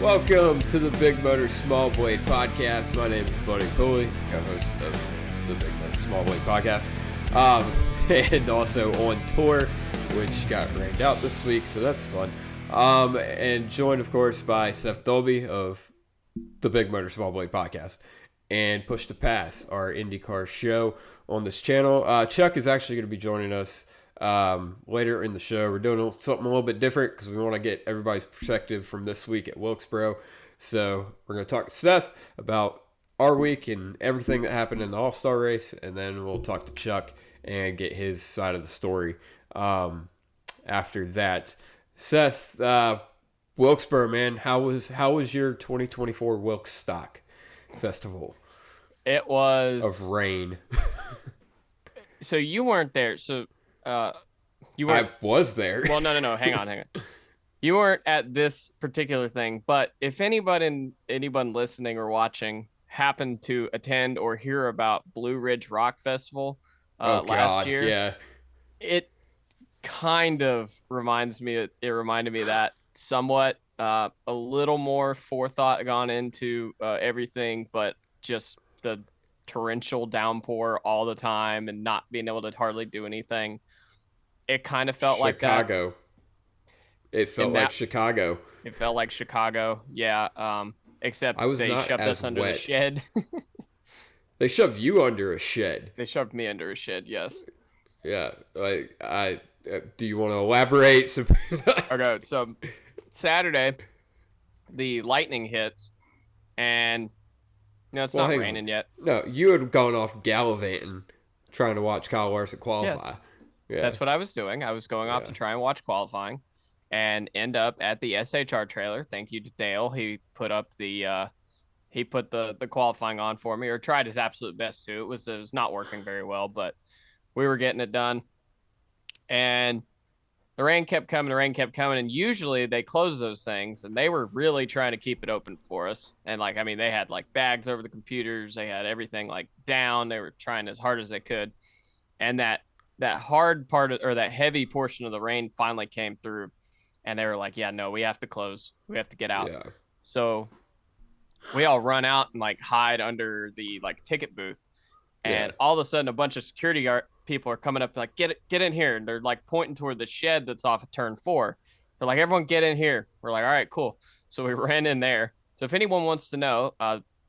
Welcome to the Big Motor Small Blade Podcast. My name is Buddy Cooley, co-host of the Big Motor Small Blade Podcast, and also on tour, which got rained out this week, so that's fun. And joined, of course, by Seth Dolby of the Big Motor Small Blade Podcast and Push to Pass, our IndyCar show on this channel. Chuck is actually going to be joining us later in the show. We're doing something a little bit different because we want to get everybody's perspective from this week at Wilkesboro. So we're going to talk to Seth about our week and everything that happened in the All-Star race, and then we'll talk to Chuck and get his side of the story after that. Seth, Wilkesboro, man, how was your 2024 Wilkes Stock Festival? It was of rain. So you weren't there. So you weren't. I was there. Well, no. Hang on. You weren't at this particular thing, but if anyone listening or watching happened to attend or hear about Blue Ridge Rock Festival last year, yeah, it kind of reminds me. It reminded me of that somewhat. A little more forethought gone into everything, but just the torrential downpour all the time and not being able to hardly do anything. It kind of felt like that. Chicago. It felt like Chicago. It felt like Chicago, yeah. Except they shoved us under a shed. They shoved you under a shed. They shoved me under a shed, yes. Yeah, do you want to elaborate? Okay, so Saturday, the lightning hits, and it's not raining yet. No, you had gone off gallivanting, trying to watch Kyle Larson qualify. Yes. Yeah. That's what I was doing. I was going off to try and watch qualifying, and end up at the SHR trailer. Thank you to Dale. He put up the qualifying on for me, or tried his absolute best to. It was not working very well, but we were getting it done. And the rain kept coming, and usually they close those things, and they were really trying to keep it open for us. And they had bags over the computers, they had everything down, they were trying as hard as they could. And that hard part or that heavy portion of the rain finally came through, and they were like, yeah, no, we have to close, we have to get out. Yeah. So we all run out and hide under the ticket booth, and all of a sudden a bunch of security guard people are coming up get in here, and they're pointing toward the shed that's off of turn 4. They're like, everyone get in here. We're like, all right, cool. So we ran in there. So if anyone wants to know,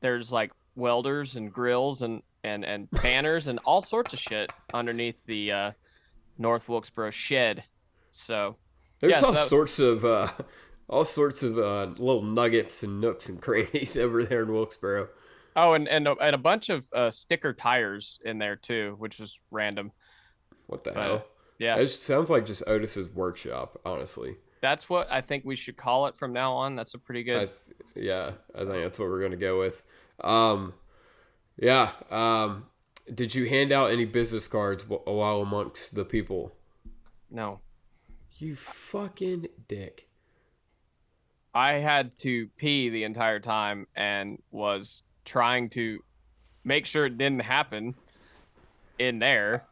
there's welders and grills and banners and all sorts of shit underneath the North Wilkesboro shed. So there's all sorts of little nuggets and nooks and crannies over there in Wilkesboro. Oh, and a bunch of sticker tires in there too, which was random. What the hell? Yeah, it sounds like just Otis's workshop, honestly. That's what I think we should call it from now on. That's a pretty good. I think that's what we're gonna go with. Did you hand out any business cards while amongst the people? No. You fucking dick. I had to pee the entire time and was trying to make sure it didn't happen in there.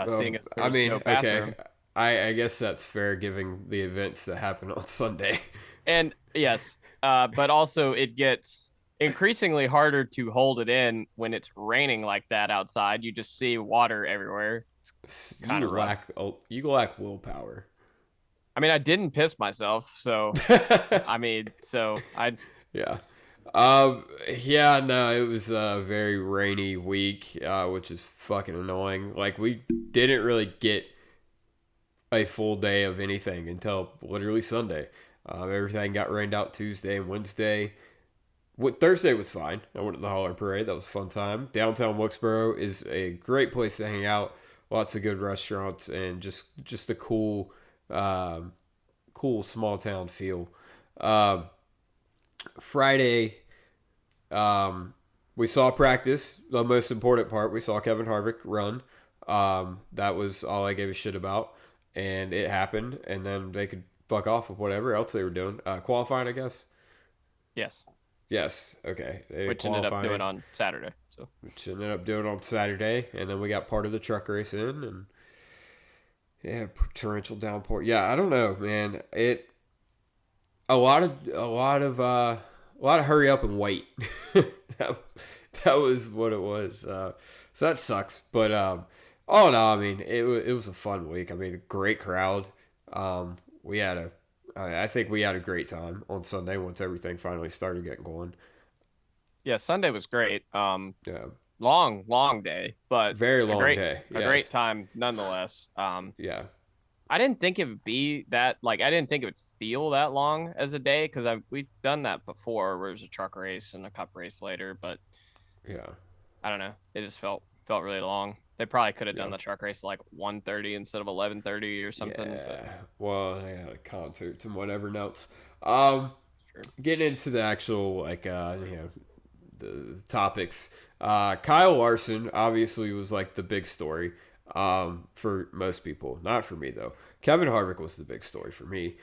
Seeing as there's no bathroom. Okay. I guess that's fair given the events that happened on Sunday. And yes, but also it gets increasingly harder to hold it in when it's raining like that outside. You just see water everywhere. It's kind of rough. You lack willpower. I mean, I didn't piss myself, so Yeah. No, it was a very rainy week, which is fucking annoying. We didn't really get a full day of anything until literally Sunday. Everything got rained out Tuesday and Wednesday. Thursday was fine. I went to the Holler Parade. That was a fun time. Downtown Wilkesboro is a great place to hang out. Lots of good restaurants and just a cool small town feel. Friday, we saw practice. The most important part, we saw Kevin Harvick run. That was all I gave a shit about, and it happened. And then they could fuck off with whatever else they were doing. Qualifying, I guess. Yes. Okay. Which ended up doing on Saturday. And then we got part of the truck race in, and torrential downpour. Yeah, I don't know, man. a lot of hurry up and wait. that, that was what it was. So that sucks. But all in all, I mean, it was a fun week. I mean, a great crowd. We had I think we had a great time on Sunday once everything finally started getting going. Yeah, Sunday was great. Yeah, Long day, but very long day. a Yes. great time nonetheless. Yeah. I didn't think it would be that like I didn't think it would feel that long as a day because we've done that before where it was a truck race and a cup race later, but Yeah. I don't know. It just felt really long. They probably could have Yeah. done the truck race like 1:30 instead of 11:30 or something. Yeah. Well, they had concerts and whatever else. Sure. Getting into the actual the topics. Kyle Larson obviously was like the big story for most people. Not for me though. Kevin Harvick was the big story for me.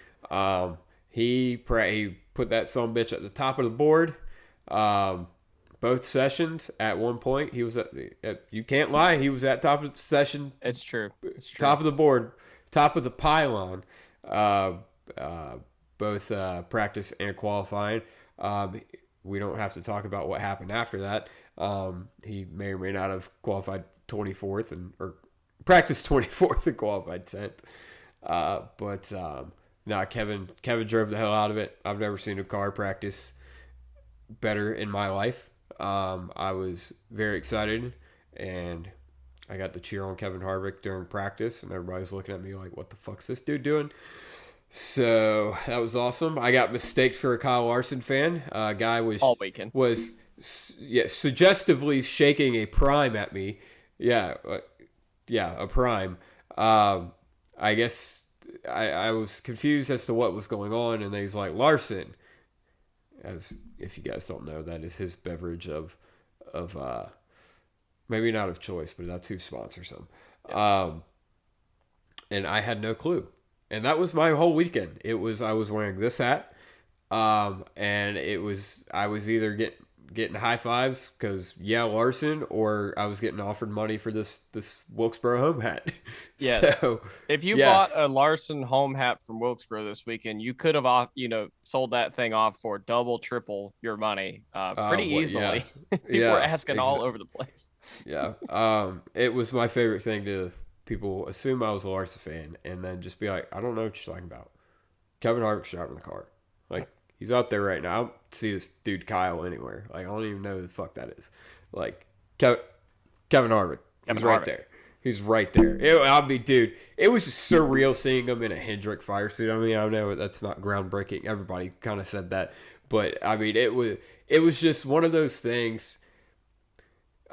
He put that son bitch at the top of the board. Both sessions at one point he was you can't lie, he was at top of the session. It's true. It's true. Top of the board, top of the pylon. Both practice and qualifying. We don't have to talk about what happened after that. He may or may not have qualified 24th or practiced 24th and qualified 10th. But Kevin drove the hell out of it. I've never seen a car practice better in my life. I was very excited, and I got to cheer on Kevin Harvick during practice, and everybody's looking at me like, what the fuck's this dude doing? So that was awesome. I got mistaked for a Kyle Larson fan. Guy all weekend was suggestively shaking a prime at me. Yeah, a prime. I guess I was confused as to what was going on, and he's like, Larson. As if you guys don't know, that is his beverage of maybe not of choice, but that's who sponsors him. Yeah. And I had no clue. And that was my whole weekend. I was wearing this hat, and I was either getting high fives because Larson, or I was getting offered money for this Wilkesboro home hat. Yes. So, if you bought a Larson home hat from Wilkesboro this weekend, you could have sold that thing off for double, triple your money pretty easily. Yeah. People were asking all over the place. Yeah. It was my favorite thing to people assume I was a Larson fan and then just be like, I don't know what you're talking about. Kevin Harvick's driving the car. Like, he's out there right now. I don't see this dude Kyle anywhere. Like, I don't even know who the fuck that is. Like, Kevin Harvick. He's right there. He's right there. Dude, it was just surreal seeing him in a Hendrick fire suit. I mean, I know that's not groundbreaking. Everybody kind of said that. But, I mean, it was just one of those things.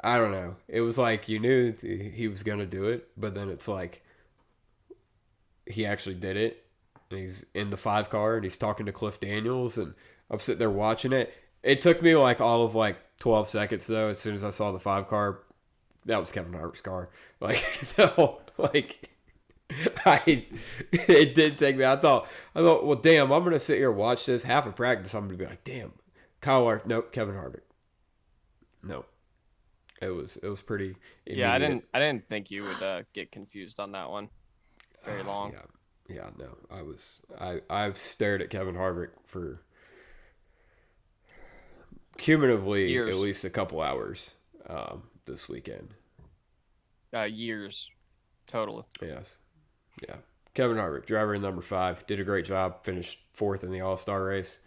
I don't know. It was like you knew he was going to do it, but then it's like he actually did it. And he's in the 5 car and he's talking to Cliff Daniels, and I'm sitting there watching it. It took me like all of like 12 seconds though. As soon as I saw the 5 car, that was Kevin Harvick's car. Like, so like it did take me. I thought, well, damn, I'm going to sit here and watch this half of practice. I'm going to be like, damn, Kyle Larson, nope, Kevin Harvick. Nope. It was pretty immediate. Yeah, I didn't think you would get confused on that one very long. Yeah, no. I've stared at Kevin Harvick for cumulatively years. At least a couple hours this weekend. Years total. Yes. Yeah. Kevin Harvick, driver in number 5, did a great job, finished 4th in the All-Star race.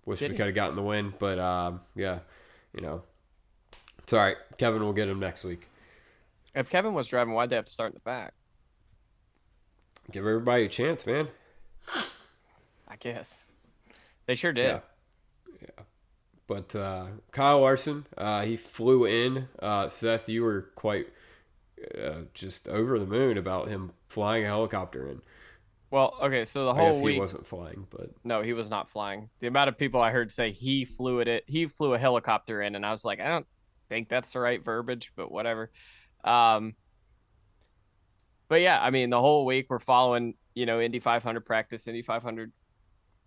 Wish we could have gotten the win, but yeah, it's all right. Kevin will get him next week. If Kevin was driving, why'd they have to start in the back? Give everybody a chance, man. I guess. They sure did. Yeah. But Kyle Larson, he flew in. Seth, you were quite just over the moon about him flying a helicopter in. Well, okay, so the I whole guess week he wasn't flying, but no, he was not flying. The amount of people I heard say he flew a helicopter in, and I was like, I don't think that's the right verbiage, but whatever. But yeah, I mean, the whole week we're following, Indy 500 practice, Indy 500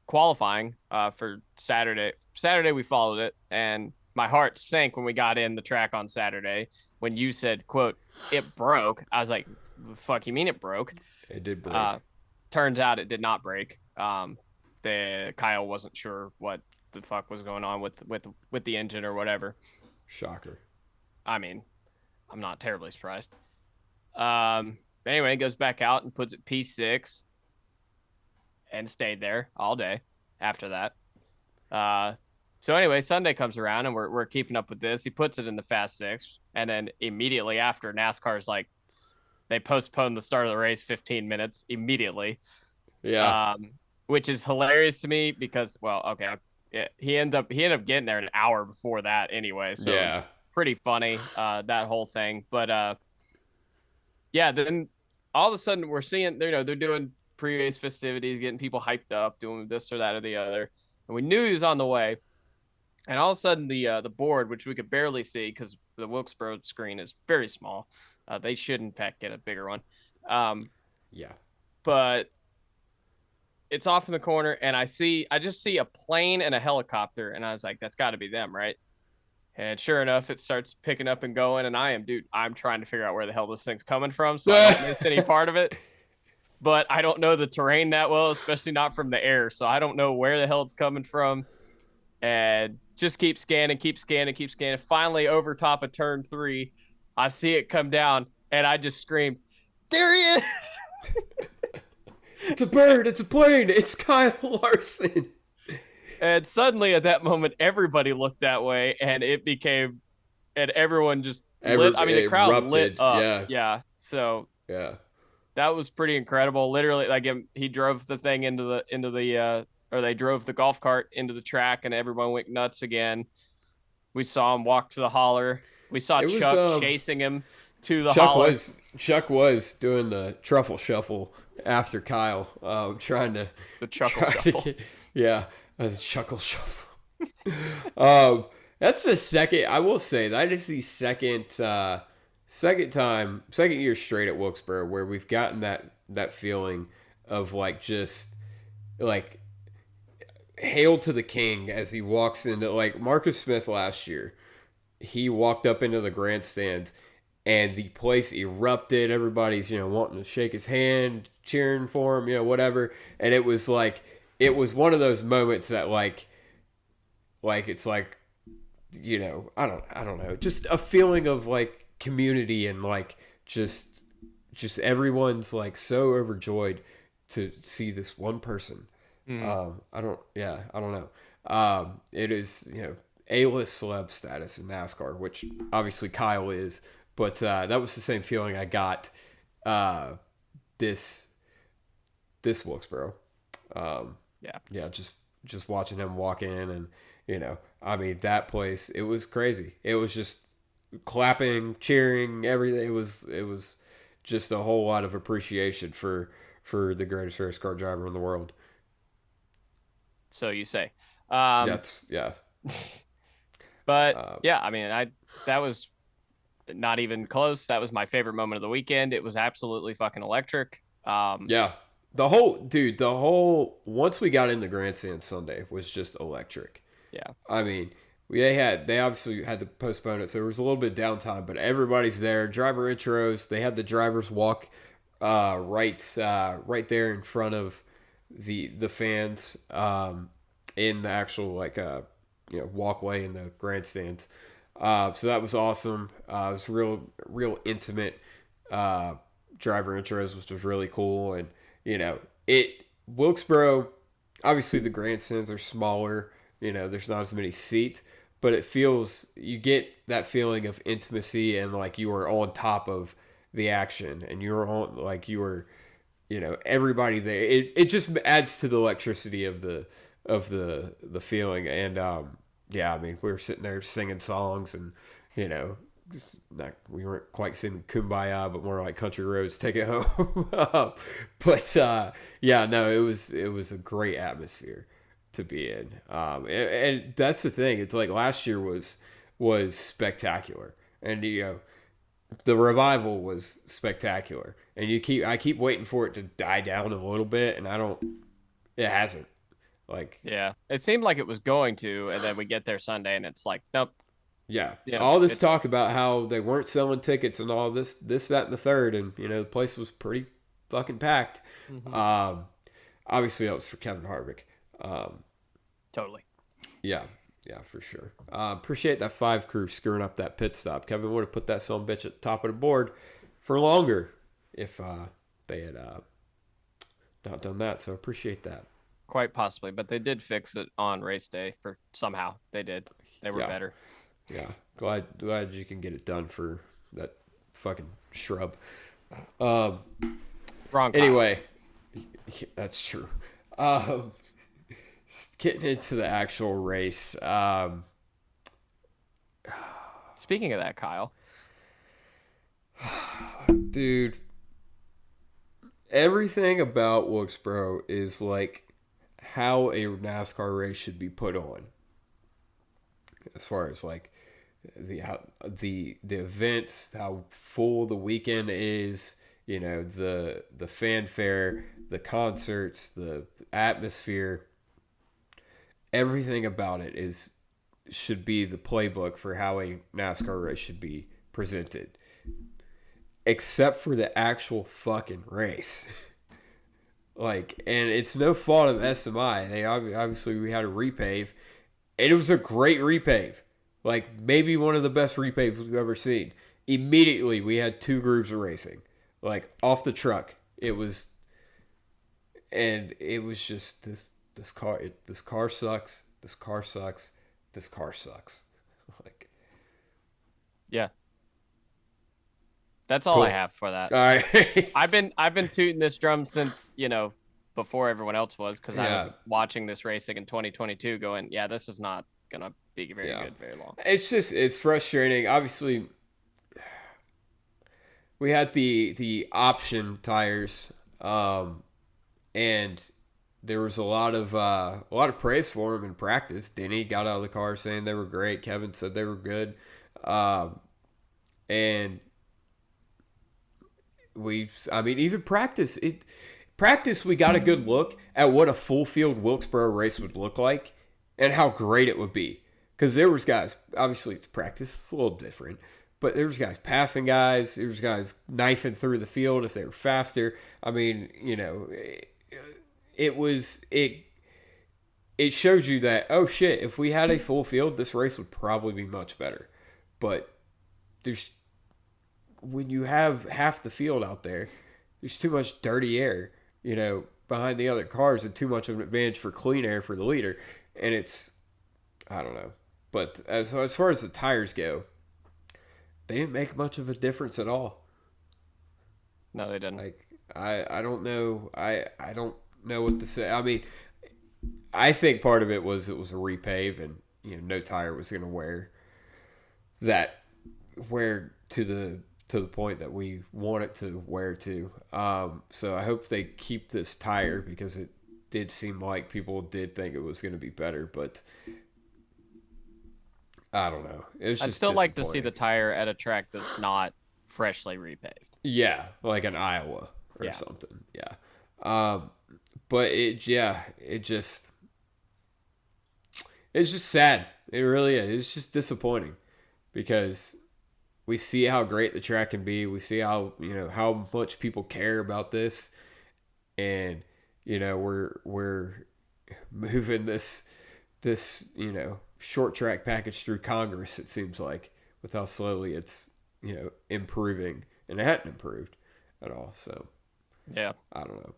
qualifying for Saturday. Saturday we followed it, and my heart sank when we got in the track on Saturday when you said, quote, it broke. I was like, fuck, you mean it broke? it did break. Turns out it did not break. Kyle wasn't sure what the fuck was going on with the engine or whatever. Shocker. I mean, I'm not terribly surprised. Anyway, goes back out and puts it P6 and stayed there all day after that. So anyway, Sunday comes around and we're keeping up with this. He puts it in the Fast Six, and then immediately after, NASCAR's like, they postponed the start of the race 15 minutes immediately. Yeah. Which is hilarious to me because, well, okay, yeah, he ended up getting there an hour before that anyway. So yeah, it's pretty funny, that whole thing. But yeah, then all of a sudden we're seeing, they're doing pre-race festivities, getting people hyped up, doing this or that or the other, and we knew he was on the way. And all of a sudden, the board, which we could barely see because the Wilkesboro screen is very small, they should in fact get a bigger one. Yeah, but it's off in the corner, and I just see a plane and a helicopter, and I was like, that's got to be them, right? And sure enough, it starts picking up and going, and I'm trying to figure out where the hell this thing's coming from, so I don't miss any part of it. But I don't know the terrain that well, especially not from the air, so I don't know where the hell it's coming from. And just keep scanning. Finally, over top of turn 3, I see it come down, and I just scream, "There he is!" It's a bird. It's a plane. It's Kyle Larson. And suddenly, at that moment, everybody looked that way, and everyone just lit. I mean, the crowd erupted. Lit up. Yeah. So yeah, that was pretty incredible. Literally, like he drove the thing or they drove the golf cart into the track, and everyone went nuts again. We saw him walk to the holler. We saw Chuck chasing him to the holler. Chuck was doing the truffle shuffle after Kyle, trying to the chuckle shuffle. The chuckle shuffle. That's the second. I will say that is the second year straight at Wilkesboro where we've gotten that feeling of like just like hail to the king as he walks into, like Marcus Smith last year. He walked up into the grandstand and the place erupted. Everybody's, wanting to shake his hand, cheering for him, whatever. And it was one of those moments that like it's like, I don't know, just a feeling of like community and like just everyone's like so overjoyed to see this one person. I don't know. It is, A-list celeb status in NASCAR, which obviously Kyle is, but that was the same feeling I got this Wilkesboro. Just watching him walk in, and I mean, that place, it was crazy. It was just clapping, cheering, everything. It was just a whole lot of appreciation for the greatest race car driver in the world. So you say. Yeah. But yeah, I mean, that was not even close. That was my favorite moment of the weekend. It was absolutely fucking electric. Yeah. The whole once we got in the grandstand Sunday was just electric. Yeah. I mean, they obviously had to postpone it, so there was a little bit of downtime, but everybody's there. Driver intros, they had the drivers walk right there in front of the fans in the actual walkway in the grandstands. So that was awesome. It was real intimate driver intros, which was really cool. And Wilkesboro, obviously the grandstands are smaller. There's not as many seats, but you get that feeling of intimacy and like you are on top of the action and you're on like you were. Everybody there. It just adds to the electricity of the feeling. And I mean, we were sitting there singing songs, and we weren't quite singing Kumbaya, but more like Country Roads, Take It Home. But it was a great atmosphere to be in. And that's the thing. It's like last year was spectacular, and the revival was spectacular, and I keep waiting for it to die down a little bit, and it hasn't. Like, yeah, it seemed like it was going to, and then we get there Sunday, and it's like, nope. Yeah, all this talk about how they weren't selling tickets and all this, that, and the third, and the place was pretty fucking packed. Mm-hmm. Obviously, that was for Kevin Harvick. Totally. Yeah, for sure. Appreciate that 5 crew screwing up that pit stop. Kevin would have put that son of a bitch at the top of the board for longer if they had not done that. So appreciate that. Quite possibly, but they did fix it on race day for somehow. They did. They were better. Yeah, glad you can get it done for that fucking shrub. Wrong. Anyway, that's true. Getting into the actual race. Speaking of that, Kyle. Dude, everything about Wilkesboro is like how a NASCAR race should be put on. As far as like the events, how full the weekend is, you know, the fanfare, the concerts, the atmosphere, everything about it should be the playbook for how a NASCAR race should be presented. Except for the actual fucking race. Like, and it's no fault of SMI. They obviously we had a repave, and it was a great repave. Like, maybe one of the best repaves we've ever seen. Immediately, we had 2 groups of racing. Like, off the truck. It was just this car sucks. This car sucks. This car sucks. Like, yeah. That's all cool. I have for that. All right. I've been tooting this drum since, before everyone else was, because I was watching this racing in 2022 going, yeah, this is not going to be very good very long. It's frustrating. Obviously, we had the option tires, and there was a lot of praise for them in practice. Denny got out of the car saying they were great. Kevin said they were good, and even practice. We got a good look at what a full field Wilkesboro race would look like and how great it would be. Because there was guys, obviously it's practice, it's a little different, but there was guys passing guys, there was guys knifing through the field if they were faster. I mean, it showed you that, oh shit, if we had a full field, this race would probably be much better. But when you have half the field out there's too much dirty air, behind the other cars, and too much of an advantage for clean air for the leader. And I don't know. But as far as the tires go, they didn't make much of a difference at all. No, they didn't. Like, I don't know. I don't know what to say. I mean, I think part of it was a repave, and no tire was going to wear to the point that we want it to wear to. So I hope they keep this tire, because it did seem like people did think it was going to be better, but I don't know. I'd still like to see the tire at a track that's not freshly repaved. Yeah, like an Iowa or something. Yeah. But it's just sad. It really is. It's just disappointing, because we see how great the track can be. We see how much people care about this, and we're moving this short track package through Congress. It seems like, with how slowly it's improving, and it hadn't improved at all. So yeah, I don't know.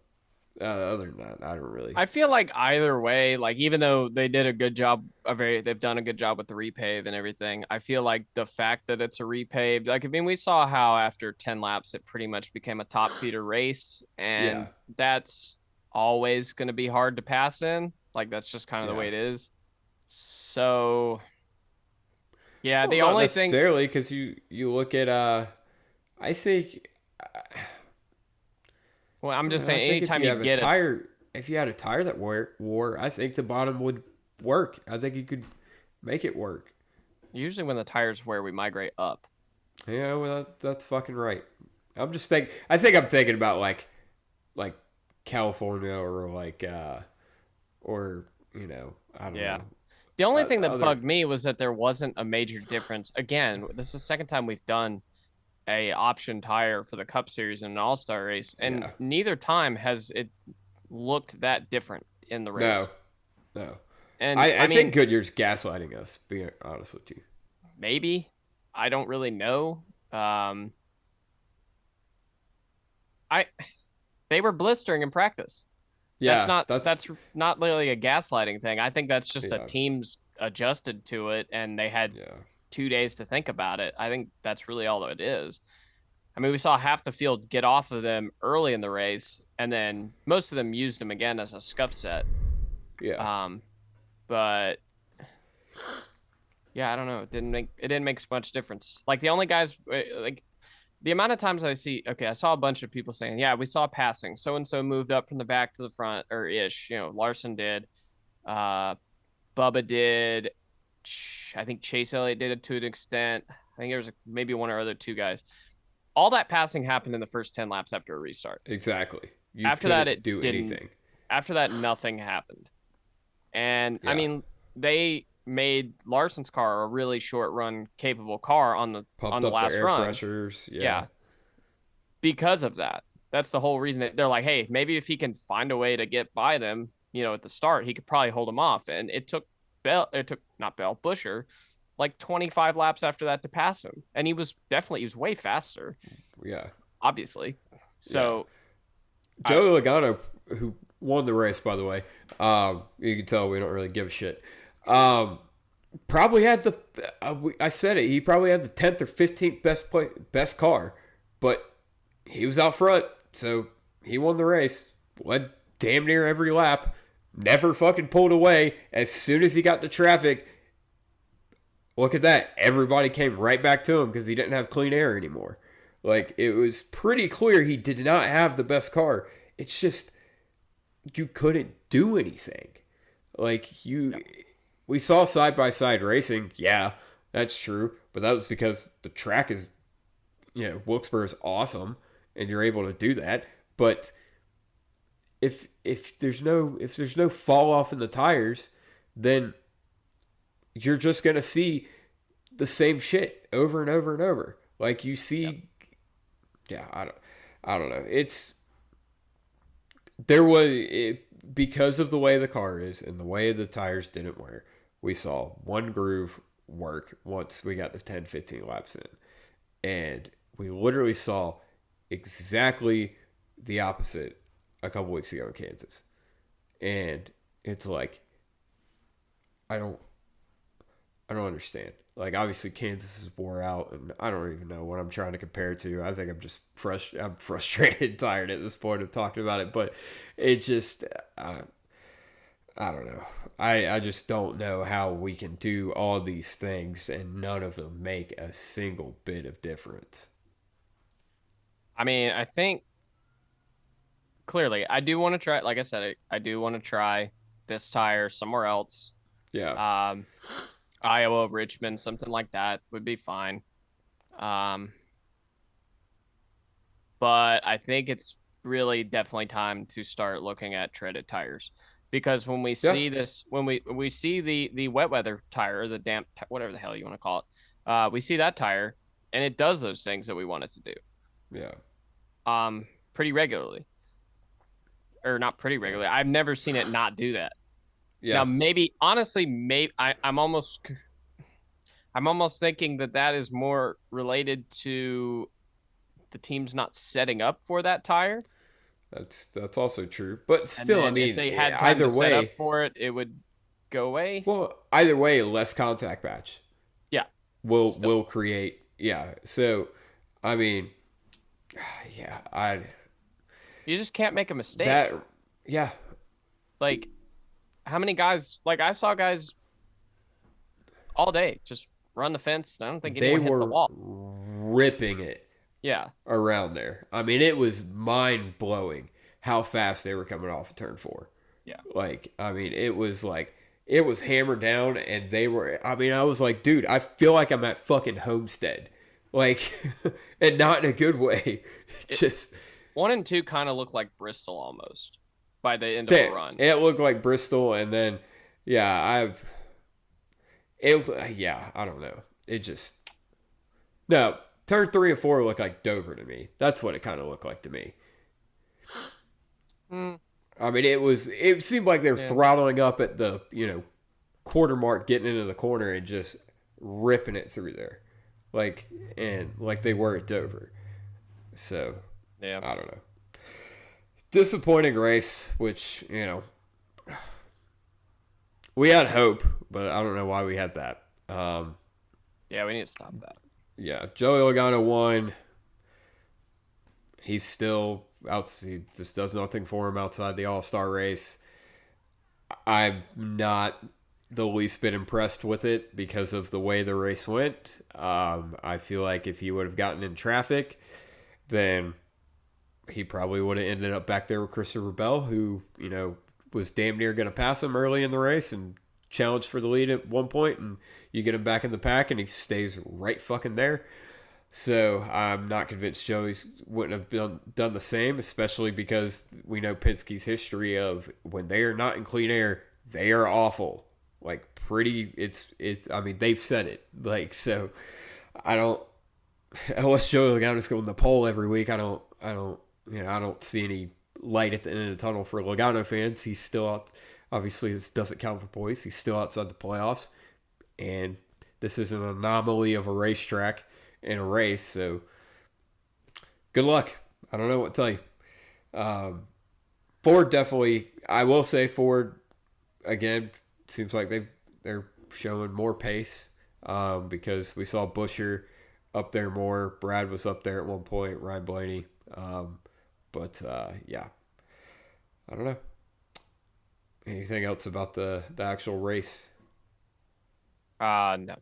Other than that, I don't really. I feel like either way, like, even though they did a good job, they've done a good job with the repave and everything. I feel like the fact that it's a repave, like, I mean, we saw how after 10 laps it pretty much became a top feeder race, and that's always going to be hard to pass in. Like, that's just kind of the way it is. So, yeah, the only thing necessarily, because you look at I think. Well, I'm just saying, anytime you get if you had a tire that wore, I think the bottom would work. I think you could make it work. Usually when the tires wear, we migrate up. Yeah, well, that's fucking right. I think I'm thinking about like California, or like I don't know. The only thing that bugged me was that there wasn't a major difference. Again, this is the second time we've done a option tire for the Cup Series in an All-Star race, and neither time has it looked that different in the race. No. And I mean, think Goodyear's gaslighting us, being honest with you. maybe. I don't really know. They were blistering in practice. Yeah, That's not really a gaslighting thing. I think that's just a yeah, team's adjusted to it and they had yeah. 2 days to think about it. I think that's really all it is. I mean, we saw half the field get off of them early in the race, and then most of them used them again as a scuff set. Yeah. But yeah, I don't know. It didn't make much difference. Like the only guys like the amount of times I see, okay, I saw a bunch of people saying, yeah, we saw passing. So and so moved up from the back to the front, or ish. You know, Larson did. Uh, Bubba did. I think Chase Elliott did it to an extent. I think there was maybe one or other two guys. All that passing happened in the first 10 laps after a restart. Exactly. You After that, couldn't it do didn't. anything. After that, nothing happened. And Yeah. I mean, they made Larson's car a really short run capable car on the Pumped up last the air run. pressures. Yeah. Because of that. That's the whole reason that they're like, hey, maybe if he can find a way to get by them, you know, at the start, he could probably hold them off. And it took Buescher like 25 laps after that to pass him. And he was way faster. Yeah. Obviously. So Joey Logano, who won the race, by the way, you can tell we don't really give a shit. Probably had I said it. He probably had the 10th or 15th best car, but he was out front, so he won the race. Led damn near every lap. Never fucking pulled away. As soon as he got to traffic, look at that. Everybody came right back to him because he didn't have clean air anymore. Like, it was pretty clear he did not have the best car. It's just, you couldn't do anything. Like, we saw side-by-side racing. Yeah, that's true. But that was because the track is, Wilkesboro is awesome, and you're able to do that. But if there's no fall off in the tires, then you're just gonna see the same shit over and over and over. Like you see, I don't know. Because of the way the car is and the way the tires didn't wear. We saw one groove work once we got to 10, 15 laps in, and we literally saw exactly the opposite a couple weeks ago in Kansas. And it's like, I don't understand. Like, obviously Kansas is wore out, and I don't even know what I'm trying to compare it to. I think I'm just I'm frustrated and tired at this point of talking about it, but it just, I don't know. I just don't know how we can do all these things and none of them make a single bit of difference. I mean, I think clearly I do want to try, like I said, I do want to try this tire somewhere else. Yeah. Iowa, Richmond, something like that would be fine. But I think it's really definitely time to start looking at treaded tires, because when we see this, when we see the wet weather tire, the damp, whatever the hell you want to call it, we see that tire and it does those things that we want it to do. Yeah. Pretty regularly, or not pretty regularly. I've never seen it not do that. Yeah. Now, maybe, honestly, I'm almost thinking that is more related to the team's not setting up for that tire. That's also true, but still, I mean, if they had time to set up for it, it would go away. Well, either way, less contact patch. Yeah. Will create. Yeah. So, I mean, yeah, you just can't make a mistake. Yeah. Like, how many guys? Like, I saw guys all day just run the fence. I don't think anyone hit the wall. Ripping it. Yeah. Around there. I mean, it was mind blowing how fast they were coming off of turn 4. Yeah. Like, I mean, it was hammered down, and I was like, dude, I feel like I'm at fucking Homestead. Like, and not in a good way. Just 1 and 2 kind of looked like Bristol almost by the end of the run. It looked like Bristol, and then, I don't know. It just, no, turn 3 and 4 look like Dover to me. That's what it kind of looked like to me. I mean, it seemed like they were throttling up at the, quarter mark, getting into the corner and just ripping it through there. Like they were at Dover. So, I don't know. Disappointing race, which, we had hope, but I don't know why we had that. Yeah, we need to stop that. Yeah, Joey Logano won. He's still out. He just does nothing for him outside the All-Star race. I'm not the least bit impressed with it because of the way the race went. I feel like if he would have gotten in traffic, then he probably would have ended up back there with Christopher Bell, who, was damn near going to pass him early in the race and challenged for the lead at one point, and you get him back in the pack and he stays right fucking there. So I'm not convinced Joey wouldn't have done the same, especially because we know Penske's history of when they are not in clean air, they are awful. Like I mean, they've said it. Like, so unless Joey Logano's going to the pole every week, I don't see any light at the end of the tunnel for Logano fans. He's still out. Obviously, this doesn't count for points. He's still outside the playoffs, and this is an anomaly of a racetrack and a race. So, good luck. I don't know what to tell you. Ford definitely. I will say Ford again. Seems like they're showing more pace because we saw Buescher up there more. Brad was up there at one point. Ryan Blaney. But yeah, I don't know. Anything else about the actual race? No. No,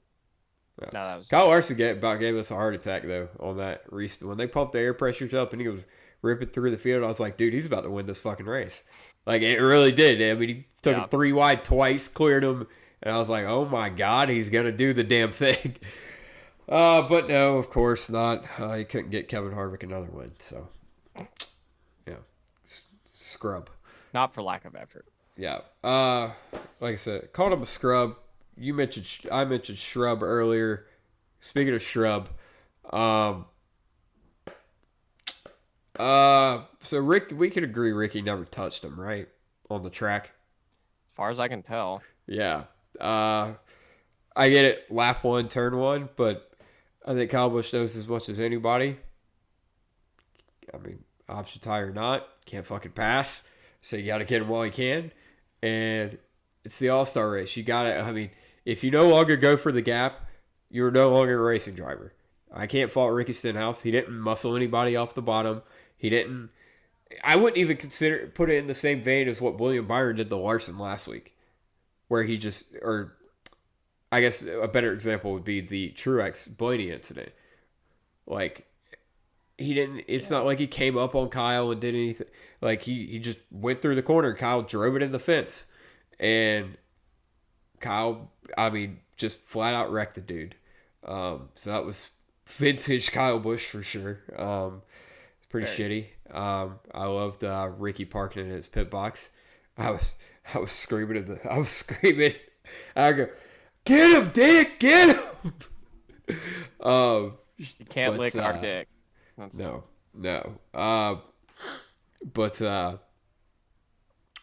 that was Kyle Larson gave us a heart attack though on that race when they pumped the air pressures up and he was ripping through the field. I was like, dude, he's about to win this fucking race. Like, it really did. I mean, he took him 3 wide twice, cleared him, and I was like, oh my god, he's gonna do the damn thing. But no, of course not. He couldn't get Kevin Harvick another win. So, yeah, scrub. Not for lack of effort. Yeah. Like I said, called him a scrub. I mentioned shrub earlier. Speaking of shrub, so Rick, we could agree Ricky never touched him, right? On the track. As far as I can tell. Yeah. I get it, lap 1, turn 1, but I think Kyle Busch knows as much as anybody. I mean, option tie or not, can't fucking pass. So you got to get him while you can. And it's the All-Star race. You got to, I mean, if you no longer go for the gap, you're no longer a racing driver. I can't fault Ricky Stenhouse. He didn't muscle anybody off the bottom. I wouldn't even put it in the same vein as what William Byron did to Larson last week. Where I guess a better example would be the Truex Blaney incident. Like, it's not like he came up on Kyle and did anything. Like, he just went through the corner. Kyle drove it in the fence. And Kyle, I mean, just flat out wrecked the dude. So that was vintage Kyle Busch for sure. It's pretty shitty. I loved Ricky parking in his pit box. I was screaming I go, get him, Dick, get him. You can't lick our dick. No. But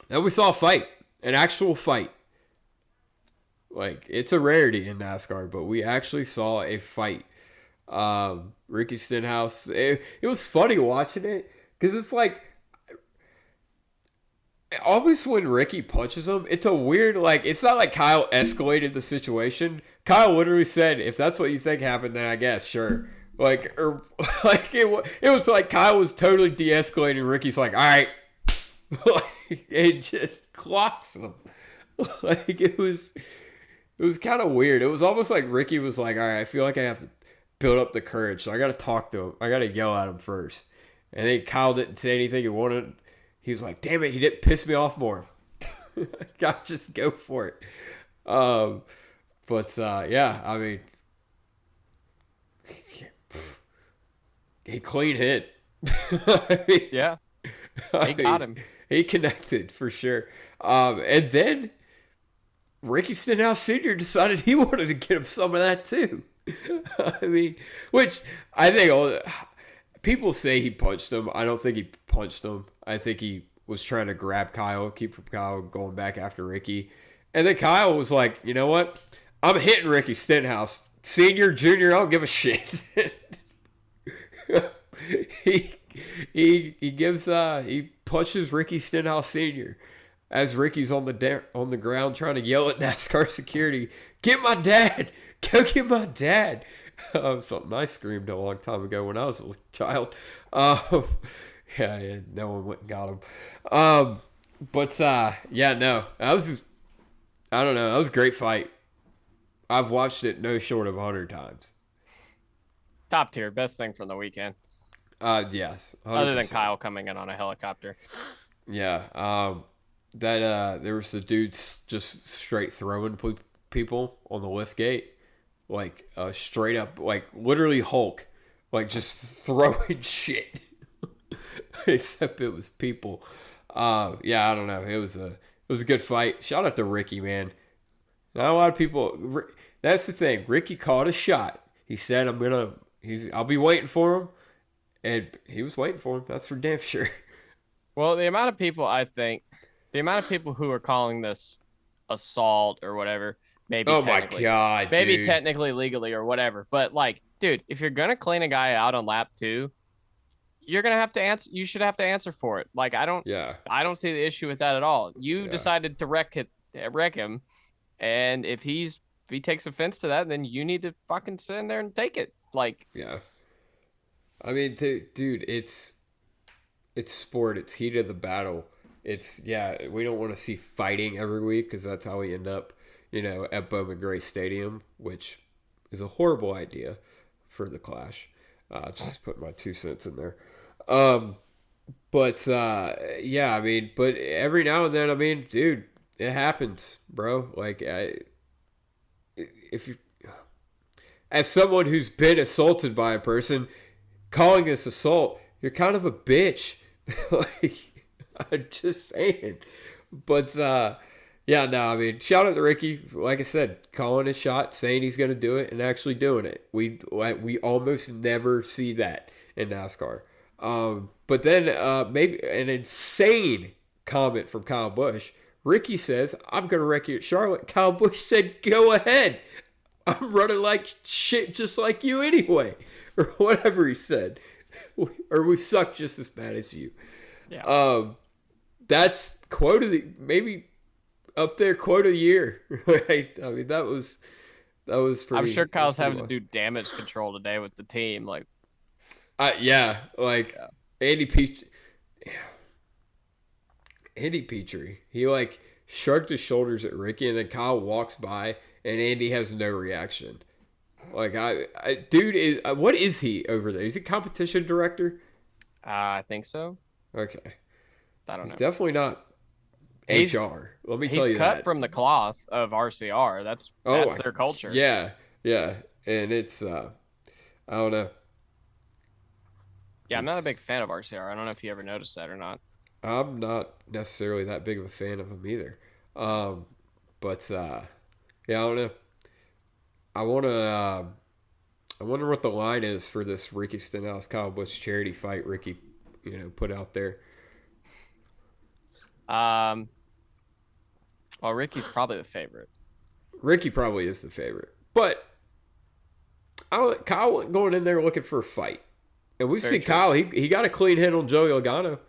then we saw a fight, an actual fight. Like, it's a rarity in NASCAR, but we actually saw a fight. Ricky Stenhouse. It was funny watching it because it's like, always when Ricky punches him, it's a weird, like, it's not like Kyle escalated the situation. Kyle literally said, if that's what you think happened, then I guess, sure. Like, or like it was like Kyle was totally de-escalating. Ricky's like, all right. Like, it just clocks him. Like, it was kind of weird. It was almost like Ricky was like, all right, I feel like I have to build up the courage. So I got to talk to him. I got to yell at him first. And then Kyle didn't say anything. He was like, damn it, he didn't piss me off more. Gotta just go for it. Yeah, I mean, he clean hit. Yeah. He got him. He connected for sure. And then Ricky Stenhouse Sr. decided he wanted to get him some of that too. I mean, which I think people say he punched him. I don't think he punched him. I think he was trying to grab Kyle, keep from Kyle going back after Ricky. And then Kyle was like, you know what? I'm hitting Ricky Stenhouse. Senior, junior, I don't give a shit. he punches Ricky Stenhouse Senior as Ricky's on the ground trying to yell at NASCAR security, "Get my dad! Go get my dad!" Something I screamed a long time ago when I was a child. Yeah, no one went and got him. No, I don't know. That was a great fight. I've watched it no short of 100 times. Top tier, best thing from the weekend. Yes. 100%. Other than Kyle coming in on a helicopter. Yeah. There was the dudes just straight throwing people on the lift gate, like straight up, like literally Hulk, like just throwing shit. Except it was people. I don't know. It was a good fight. Shout out to Ricky, man. Not a lot of people. That's the thing. Ricky caught a shot. He said, I'll be waiting for him. And he was waiting for him. That's for damn sure. Well, the amount of people who are calling this assault or whatever, maybe technically legally or whatever. But like, dude, if you're going to clean a guy out on lap 2, you're going to have to answer. You should have to answer for it. Like, I don't see the issue with that at all. You decided to wreck him. And if he takes offense to that, then you need to fucking sit in there and take it. Like, yeah. I mean, dude, it's sport. It's heat of the battle. We don't want to see fighting every week because that's how we end up, at Bowman Gray Stadium, which is a horrible idea for the Clash. Just put my 2 cents in there. But every now and then, dude, it happens, bro. Like, if you, as someone who's been assaulted by a person, calling this assault, you're kind of a bitch. Like, I'm just saying. But shout out to Ricky. Like I said, calling a shot, saying he's going to do it, and actually doing it. We almost never see that in NASCAR. But then maybe an insane comment from Kyle Busch. Ricky says, "I'm going to wreck you at Charlotte." Kyle Busch said, "Go ahead. I'm running like shit just like you anyway." Or whatever he said. Or we suck just as bad as you. Yeah. That's quote of maybe up there quote of the year. Right? I mean, that was pretty. I'm sure Kyle's having to do damage control today with the team. Like, Andy Petrie. He like shrugged his shoulders at Ricky, and then Kyle walks by, and Andy has no reaction. Like, dude, what is he over there? Is he competition director? I think so. Okay. I don't know. Definitely not HR. Let me tell you that. He's cut from the cloth of RCR. That's their culture. Yeah. And it's, I don't know. Yeah, I'm not a big fan of RCR. I don't know if you ever noticed that or not. I'm not necessarily that big of a fan of him either. I don't know. I wonder what the line is for this Ricky Stenhouse Kyle Busch charity fight Ricky, put out there. Well, Ricky's probably the favorite. Ricky probably is the favorite, but Kyle wasn't going in there looking for a fight, and we've seen Kyle. He got a clean hit on Joey Logano.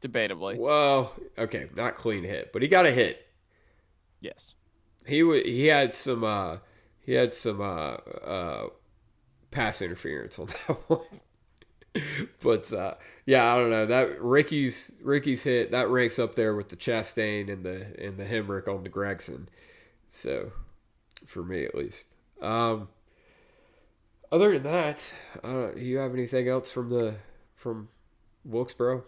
Debatably. Well, okay, not clean hit, but he got a hit. Yes. He had some pass interference on that one. But I don't know. That Ricky's hit that ranks up there with the Chastain and the Hemrick on the Gregson. So for me at least. Other than that, you have anything else from Wilkesboro?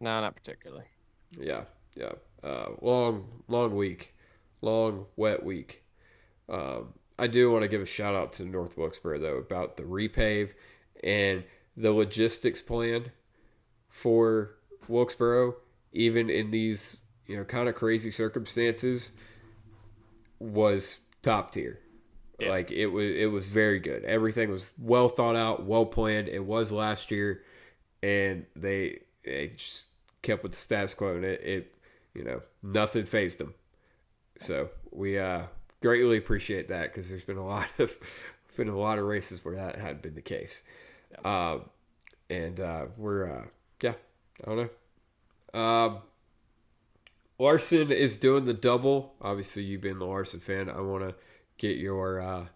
No, not particularly. Yeah. Long week. Long, wet week. I do want to give a shout out to North Wilkesboro, though, about the repave and the logistics plan for Wilkesboro, even in these, kind of crazy circumstances, was top tier. Yeah. Like, it was very good. Everything was well thought out, well planned. It was last year, and they just kept with the status quo, and it nothing fazed him. So we greatly appreciate that, because there's been a lot of races where that hadn't been the case. Yep. We're I don't know. Larson is doing the double. Obviously, you've been the Larson fan. I want to get your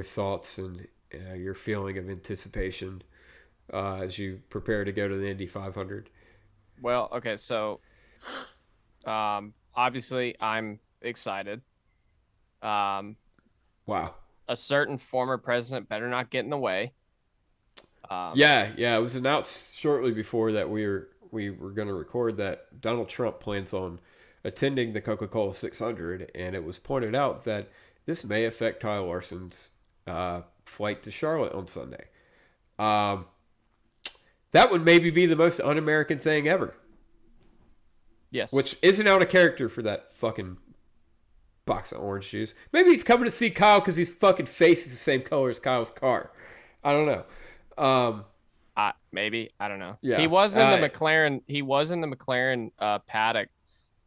thoughts and your feeling of anticipation as you prepare to go to the Indy 500. Well, okay, so obviously I'm excited. Wow. A certain former president better not get in the way. It was announced shortly before that we were going to record that Donald Trump plans on attending the Coca-Cola 600, and it was pointed out that this may affect Kyle Larson's flight to Charlotte on Sunday. That would maybe be the most un-American thing ever. Yes. Which isn't out of character for that fucking box of orange juice. Maybe he's coming to see Kyle because his fucking face is the same color as Kyle's car. I don't know. Maybe, I don't know. Yeah. He was in the McLaren. He was in the McLaren paddock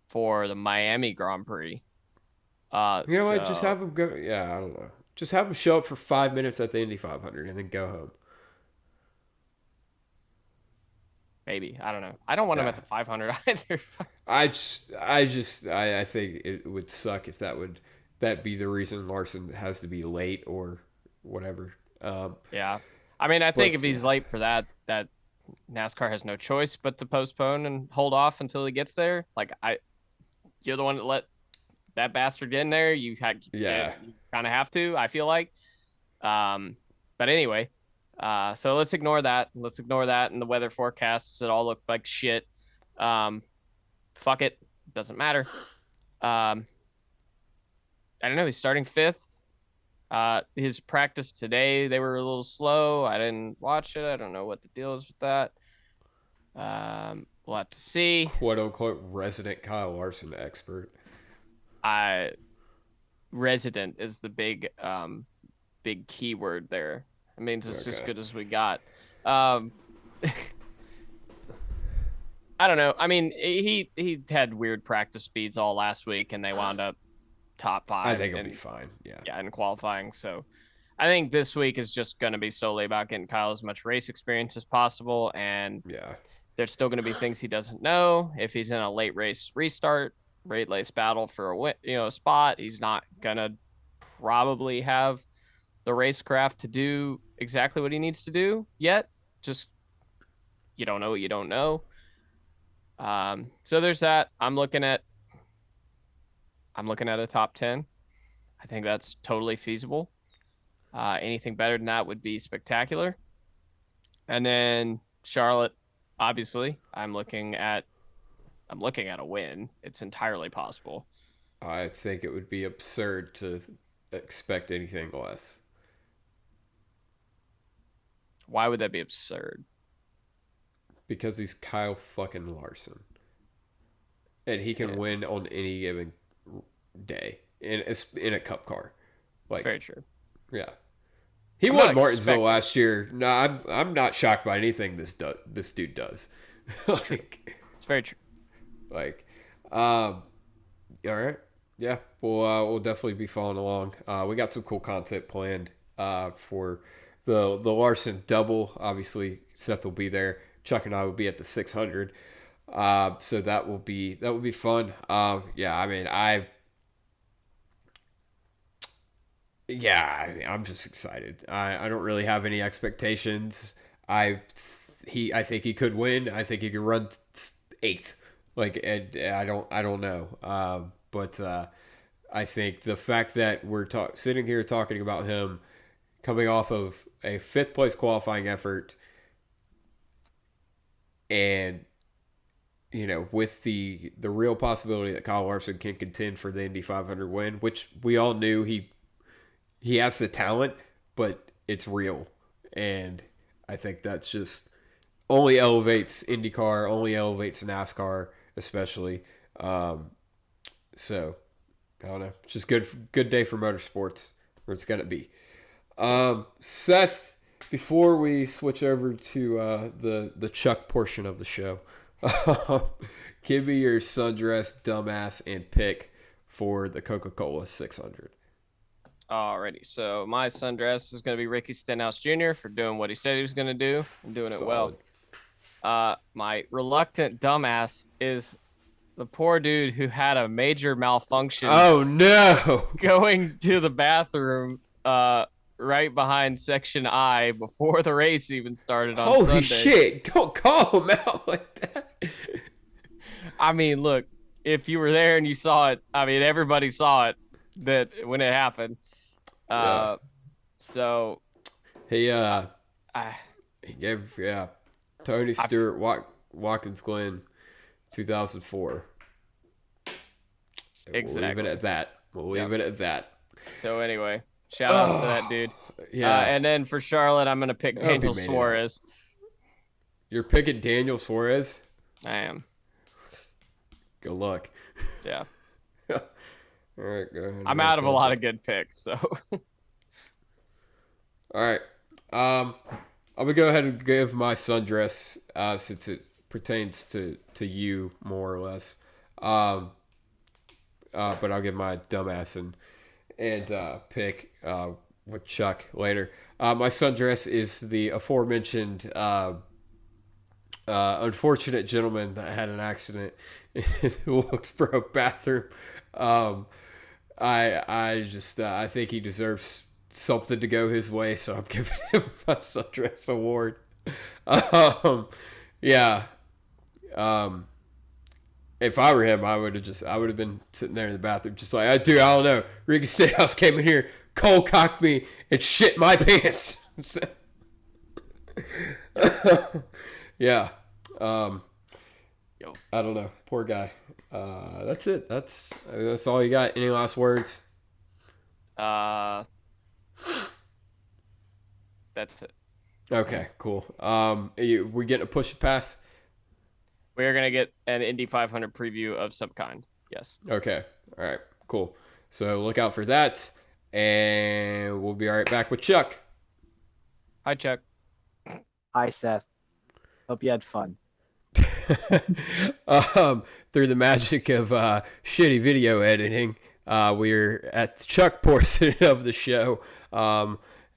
for the Miami Grand Prix. What? Just have him go. Yeah, I don't know. Just have him show up for 5 minutes at the Indy 500 and then go home. Maybe, I don't know. I don't want him at the 500 either. I think it would suck if that be the reason Larson has to be late or whatever. Yeah. I mean, I think if he's late for that NASCAR has no choice but to postpone and hold off until he gets there. Like, you're the one that let that bastard get in there. You kind of have to, I feel like. But anyway, so let's ignore that. And the weather forecasts, it all look like shit. Fuck it. Doesn't matter. I don't know. He's starting 5th. His practice today, they were a little slow. I didn't watch it. I don't know what the deal is with that. We'll have to see. "Quote unquote" resident Kyle Larson expert. Resident is the big keyword there. It means it's as good as we got. I don't know. I mean, he had weird practice speeds all last week, and they wound up top 5. I think it'll be fine. Yeah, in qualifying. So I think this week is just going to be solely about getting Kyle as much race experience as possible. And there's still going to be things he doesn't know. If he's in a late race restart, late race battle for a spot, he's not going to probably have the racecraft to do exactly what he needs to do yet. Just, you don't know what you don't know. So there's that. I'm looking at a top 10. I think that's totally feasible. Anything better than that would be spectacular. And then Charlotte, obviously, I'm looking at a win. It's entirely possible. I think it would be absurd to expect anything less. Why would that be absurd? Because he's Kyle fucking Larson. And he can win on any given day in a cup car. Like, very true. Yeah. He won Martinsville last year. No, I'm not shocked by anything this dude does. It's very true. All right. Yeah, we'll definitely be following along. We got some cool content planned for the Larson double. Obviously, Seth will be there. Chuck and I will be at the 600. So that will be fun. I'm just excited. I don't really have any expectations. I think he could win. I think he could run 8th. I don't know. But I think the fact that we're sitting here talking about him coming off of a 5th place qualifying effort, and with the real possibility that Kyle Larson can contend for the Indy 500 win, which we all knew he has the talent, but it's real. And I think that's just only elevates IndyCar, only elevates NASCAR, especially. So, I don't know. It's just good day for motorsports, where it's going to be. Seth, before we switch over to the Chuck portion of the show, Give me your sundress, dumbass, and pick for the Coca-Cola 600. Alrighty, so my sundress is going to be Ricky Stenhouse Jr. for doing what he said he was going to do and doing it well. My reluctant dumbass is the poor dude who had a major malfunction. Oh, no. Going to the bathroom right behind Section I before the race even started on Sunday. Holy shit. Don't call him out like that. I mean, look, if you were there and you saw it, I mean, everybody saw it that when it happened. So he gave Tony Stewart Watkins Glen 2004. Exactly. We'll leave it at that. So anyway, shout outs to that dude. Yeah. And then for Charlotte, I'm gonna pick Daniel Suarez. You're picking Daniel Suarez? I am. Good luck. Yeah. All right, go ahead. I'm out of a lot of good picks, so. All right. I'm gonna go ahead and give my sundress since it pertains to you more or less. But I'll give my dumbass and pick with Chuck later. My sundress is the aforementioned unfortunate gentleman that had an accident in the Wilkesboro bathroom. I think he deserves something to go his way, so I'm giving him my sundress award. If I were him, I would have been sitting there in the bathroom just like, I don't know. Ricky Stenhouse came in here, cold cocked me, and shit my pants. Yeah. I don't know. Poor guy. That's it. That's all you got. Any last words? That's it. Okay, cool. We getting a push it pass? We are gonna get an Indy 500 preview of some kind. Yes. Okay. All right. Cool. So look out for that, and we'll be right back with Chuck. Hi, Chuck. Hi, Seth. Hope you had fun. Through the magic of shitty video editing, we're at the Chuck portion of the show.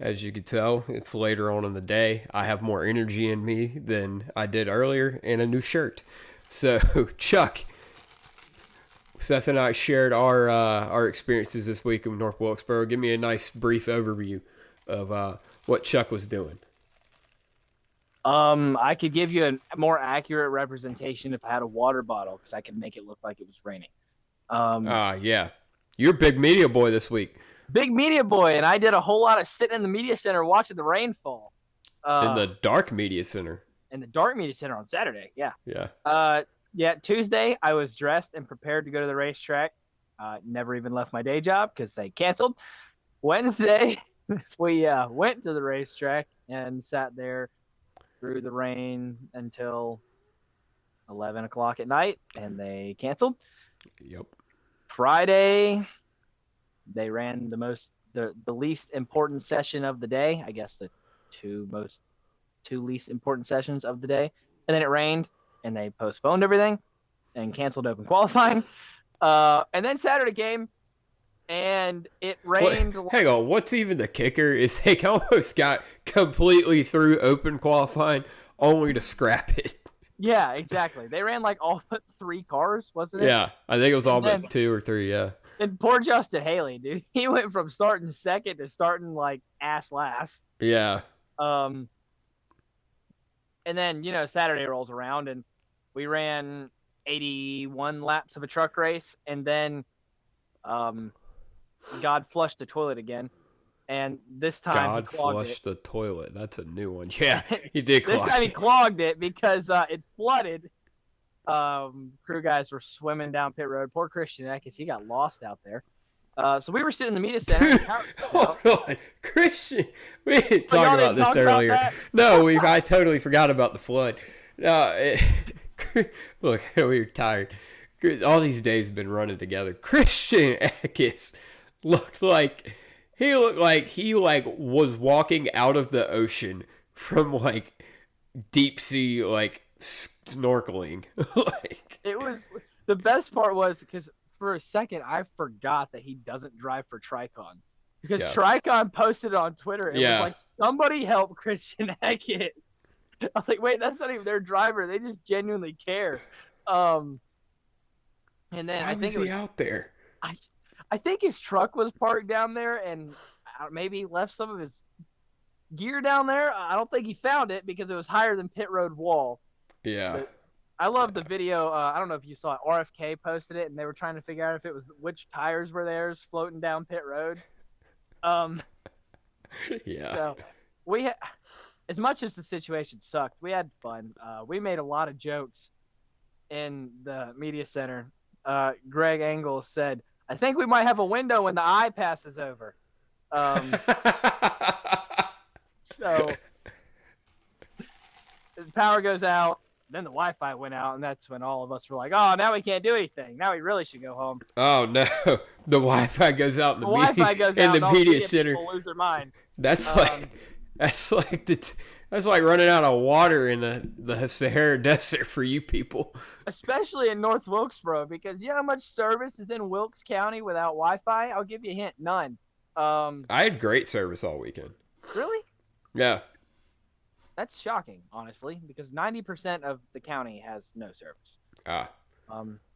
As you can tell, it's later on in the day. I have more energy in me than I did earlier and a new shirt. So, Chuck, Seth and I shared our experiences this week in North Wilkesboro. Give me a nice brief overview of what Chuck was doing. I could give you a more accurate representation if I had a water bottle because I could make it look like it was raining. Yeah. You're a big media boy this week. Big media boy, and I did a whole lot of sitting in the media center watching the rain fall. In the dark media center. In the dark media center on Saturday, yeah. Yeah. Tuesday, I was dressed and prepared to go to the racetrack. Never even left my day job because they canceled. Wednesday, we went to the racetrack and sat there through the rain until 11 o'clock at night, and they canceled. Yep. Friday, they ran the least important session of the day. I guess the two least important sessions of the day. And then it rained, and they postponed everything and canceled open qualifying. And then Saturday came, and it rained. Hang on, what's even the kicker is they almost got completely through open qualifying only to scrap it. Yeah, exactly. They ran like all but 3 cars, wasn't it? Yeah, I think it was all but 2 or 3, yeah. And poor Justin Haley, dude. He went from starting second to starting like ass last. Yeah. And then, Saturday rolls around and we ran 81 laps of a truck race, and then God flushed the toilet again. And this time God flushed the toilet. That's a new one. Yeah, he did clog it. This time he clogged it because it flooded. Crew guys were swimming down pit road. Poor Christian Eckes, he got lost out there. So we were sitting in the media center. Dude, hold on. Christian, we didn't talk about this earlier. No, I totally forgot about the flood. Look, we were tired. All these days have been running together. Christian Eckes looked like he was walking out of the ocean from like deep sea, like snorkeling. Like, it was the best part was because for a second I forgot that he doesn't drive for Tricon because Tricon posted it on Twitter. It was like, somebody help Christian Hackett. I was like, wait, that's not even their driver. They just genuinely care. And then why was he out there? I think his truck was parked down there, and maybe he left some of his gear down there. I don't think he found it because it was higher than pit road wall. Yeah. But I love the video. I don't know if you saw it. RFK posted it, and they were trying to figure out if it was which tires were theirs floating down pit road. Yeah. So as much as the situation sucked, we had fun. We made a lot of jokes in the media center. Greg Engel said, I think we might have a window when the eye passes over. So the power goes out, then the Wi-Fi went out, and that's when all of us were like, oh, now we can't do anything. Now we really should go home. Oh, no. The Wi-Fi goes out in the Wi-Fi goes in out, the and media center. People lose their mind. That's like running out of water in the Sahara Desert for you people. Especially in North Wilkesboro, because you know how much service is in Wilkes County without Wi-Fi? I'll give you a hint, none. I had great service all weekend. Really? Yeah. That's shocking, honestly, because 90% of the county has no service.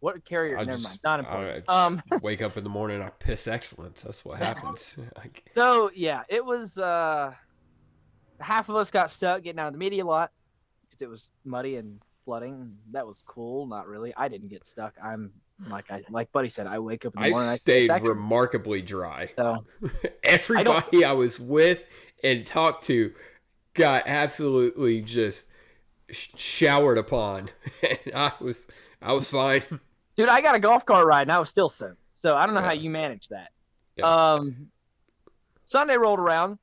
What carrier? Never mind. Not important. Wake up in the morning, I piss excellence. That's what happens. So yeah, it was. Half of us got stuck getting out of the media lot because it was muddy and flooding. That was cool. Not really. I didn't get stuck. I'm like Buddy said. I wake up in the morning. I stayed remarkably dry. So everybody I was with and talked to got absolutely just showered upon, and I was fine. Dude, I got a golf cart ride and I was still soaked. So I don't know how you managed that. Yeah. Sunday rolled around,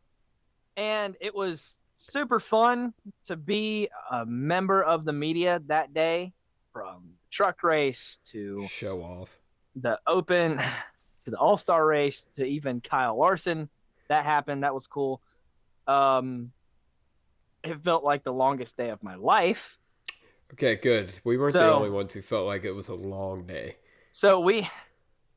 and it was super fun to be a member of the media that day, from truck race to show off the Open to the All-Star race to even Kyle Larson. That happened. That was cool. It felt like the longest day of my life. Okay, good. We weren't the only ones who felt like it was a long day. So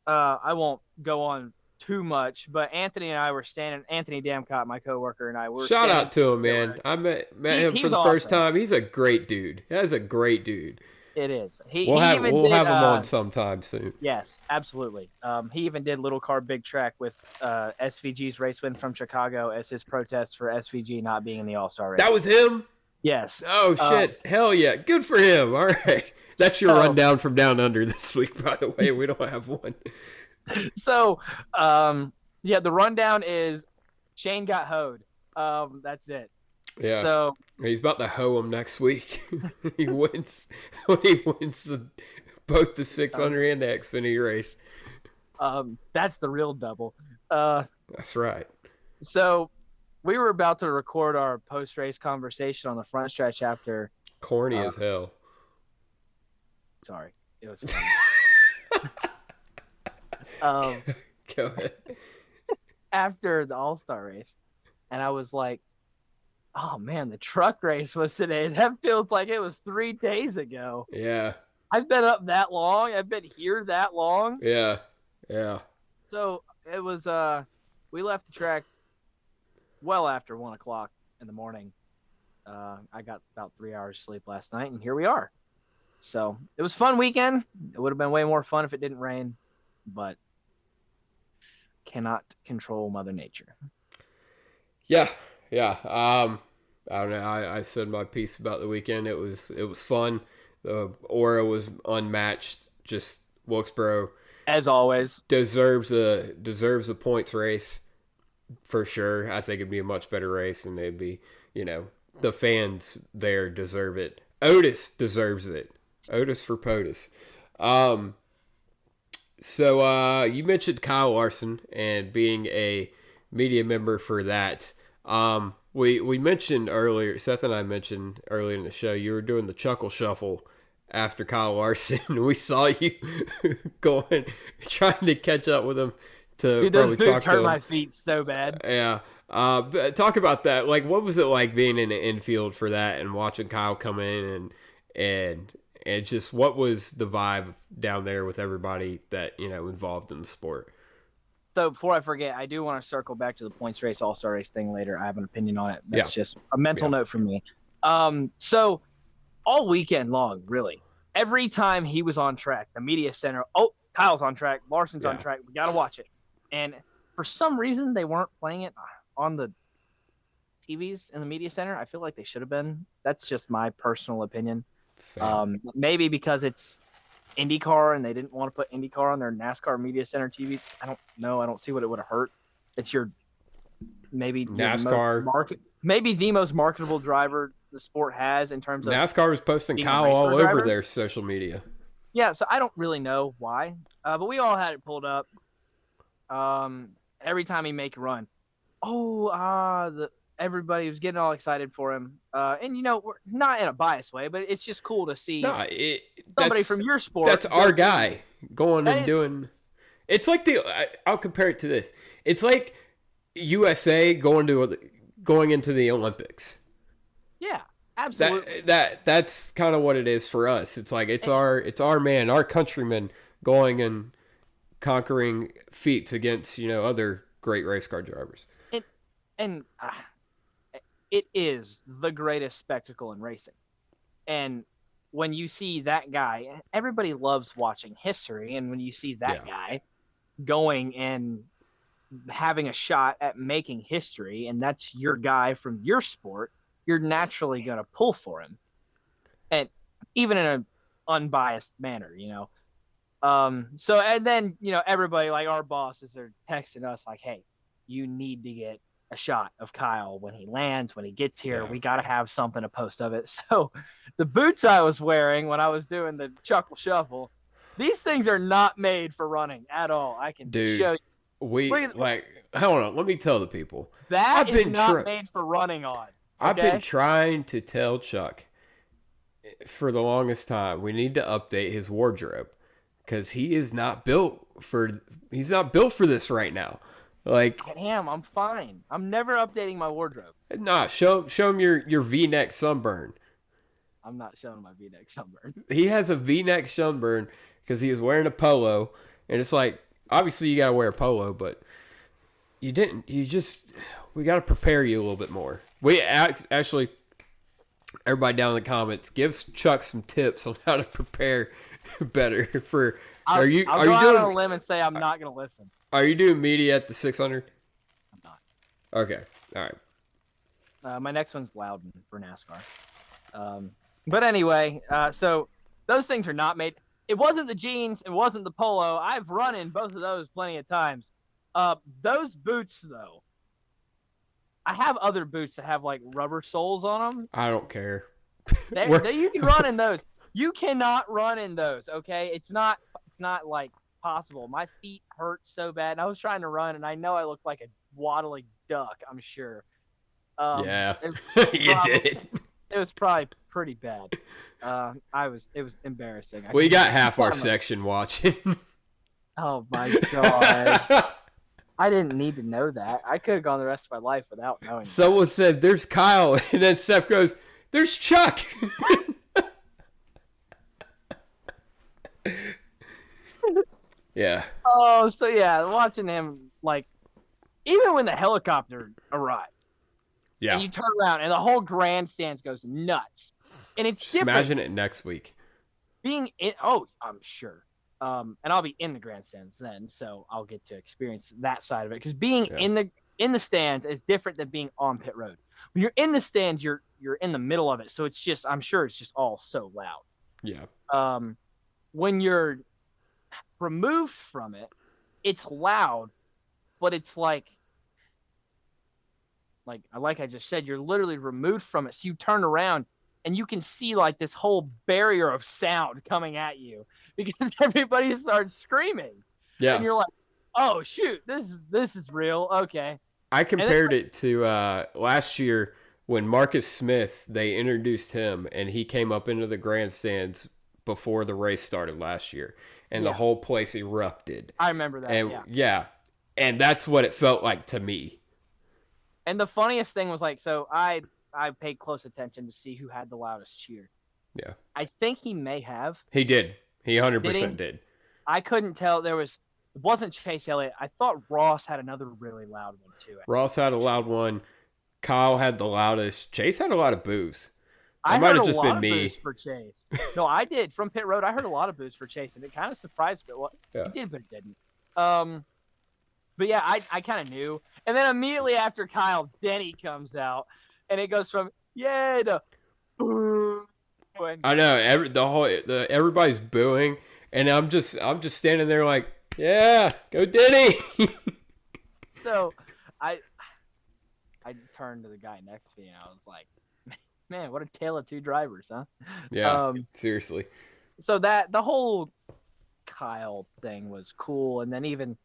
I won't go on too much, but Anthony and I were standing. Anthony Damcott, my coworker, and I were. Shout out to him, man. I met him for the first time. He's a great dude. That is a great dude. It is. We'll have him on sometime soon. Yes, absolutely. He even did Little Car Big Track with SVG's race win from Chicago as his protest for SVG not being in the All-Star race. That was him? Yes. Oh, shit. Hell yeah. Good for him. All right. That's your rundown from Down Under this week, by the way. We don't have one. So, yeah, the rundown is Shane got hoed. That's it. Yeah. So he's about to hoe him next week. He wins when he wins both the 600 and the Xfinity race. That's the real double. That's right. So we were about to record our post-race conversation on the front stretch after. Corny as hell. Sorry, it was funny. Go ahead. After the All-Star race, and I was like, oh man, the truck race was today. That feels like it was 3 days ago. Yeah. I've been up that long. I've been here that long. Yeah. Yeah. So it was, we left the track well after 1 o'clock in the morning. I got about 3 hours sleep last night, and here we are. So it was a fun weekend. It would have been way more fun if it didn't rain, but cannot control Mother Nature. Yeah. Yeah. I don't know. I said my piece about the weekend. It was fun. The aura was unmatched. Just Wilkesboro, as always, deserves a points race for sure. I think it'd be a much better race, and they'd be, the fans there deserve it. Otis deserves it. Otis for POTUS. So you mentioned Kyle Larson and being a media member for that. We mentioned earlier, Seth and I mentioned earlier in the show, you were doing the chuckle shuffle after Kyle Larson. We saw you trying to catch up with him to probably talk to him. Those boots hurt my feet so bad. Yeah. But talk about that. Like, what was it like being in the infield for that and watching Kyle come in and just what was the vibe down there with everybody that, involved in the sport? So before I forget, I do want to circle back to the points race, All-Star race thing later. I have an opinion on it. That's just a mental note for me. So all weekend long, really, every time he was on track, the media center, Kyle's on track, Larson's on track, we got to watch it. And for some reason, they weren't playing it on the TVs in the media center. I feel like they should have been. That's just my personal opinion. Maybe because it's IndyCar and they didn't want to put IndyCar on their NASCAR Media Center TV. I don't know. I don't see what it would have hurt. It's NASCAR. Maybe the most marketable driver the sport has in terms of NASCAR was posting Kyle all over their social media. Yeah, so I don't really know why, but we all had it pulled up. Every time he make a run, everybody was getting all excited for him. And we're not in a biased way, but it's just cool to see somebody from your sport. That's our guy going and doing. It's like I'll compare it to this. It's like USA going into the Olympics. Yeah, absolutely. That's kind of what it is for us. It's like it's our man, our countrymen going and conquering feats against other great race car drivers. It is the greatest spectacle in racing. And when you see that guy, everybody loves watching history. And when you see that guy going and having a shot at making history, and that's your guy from your sport, you're naturally going to pull for him. And even in an unbiased manner, So, and then, everybody, like our bosses are texting us like, hey, you need to get a shot of Kyle when he lands, when he gets here. We got to have something to post of it. So the boots I was wearing when I was doing the chuckle shuffle, these things are not made for running at all. I can show you. Hold on. Let me tell the people. That is not made for running on. Okay? I've been trying to tell Chuck for the longest time, we need to update his wardrobe because he is not built for this right now. Like, I'm fine. I'm never updating my wardrobe. Nah, show him your V-neck sunburn. I'm not showing my V-neck sunburn. He has a V-neck sunburn because he was wearing a polo, and it's like, obviously you got to wear a polo, but you didn't. We got to prepare you a little bit more. We actually, everybody down in the comments, give Chuck some tips on how to prepare better for. I'll go out on a limb and say I'm not going to listen. Are you doing media at the 600? I'm not. Okay. All right. My next one's Loudon for NASCAR. But anyway, so those things are not made. It wasn't the jeans. It wasn't the polo. I've run in both of those plenty of times. Those boots, though, I have other boots that have like rubber soles on them. I don't care. You can run in those. You cannot run in those. Okay, it's not like possible. My feet hurt so bad, and I was trying to run, and I know I looked like a waddling duck. I'm sure. Yeah, you did. It was probably pretty bad. It was embarrassing. We got half our section watching. Oh my god. I didn't need to know that. I could have gone the rest of my life without knowing. Someone said, "There's Kyle," and then Seth goes, "There's Chuck." Yeah. Oh, so yeah, watching him, like, even when the helicopter arrived. Yeah. And you turn around and the whole grandstand goes nuts. And it's just different. Imagine it next week. I'm sure. And I'll be in the grandstands then, so I'll get to experience that side of it. Because being in the stands is different than being on pit road. When you're in the stands, you're in the middle of it, so it's just, I'm sure it's just all so loud. Yeah. When you're removed from it, it's loud, but it's like I just said, you're literally removed from it. So you turn around and you can see like this whole barrier of sound coming at you because everybody starts screaming. Yeah. And you're like, oh shoot, this is real. Okay. I compared it to last year when Marcus Smith, they introduced him and he came up into the grandstands before the race started last year. And the whole place erupted. I remember that. And and that's what it felt like to me. And the funniest thing was like, so I paid close attention to see who had the loudest cheer. Yeah. I think he may have. He did. He 100% Did he? did. I couldn't tell. It wasn't Chase Elliott. I thought Ross had another really loud one too. Ross had a loud one. Kyle had the loudest. Chase had a lot of boos. I might heard have a just lot been of me. boos for Chase. No, I did. From pit road, I heard a lot of boos for Chase, and it kind of surprised me. Well, Yeah. It did, but it didn't. But yeah, I kind of knew. And then immediately after Kyle, Denny comes out, and it goes from yay to boo. I know everybody's booing, and I'm just standing there like, yeah, go Denny. So I turned to the guy next to me, and I was like, man, what a tale of two drivers, huh? Yeah, seriously. So the whole Kyle thing was cool, and then even,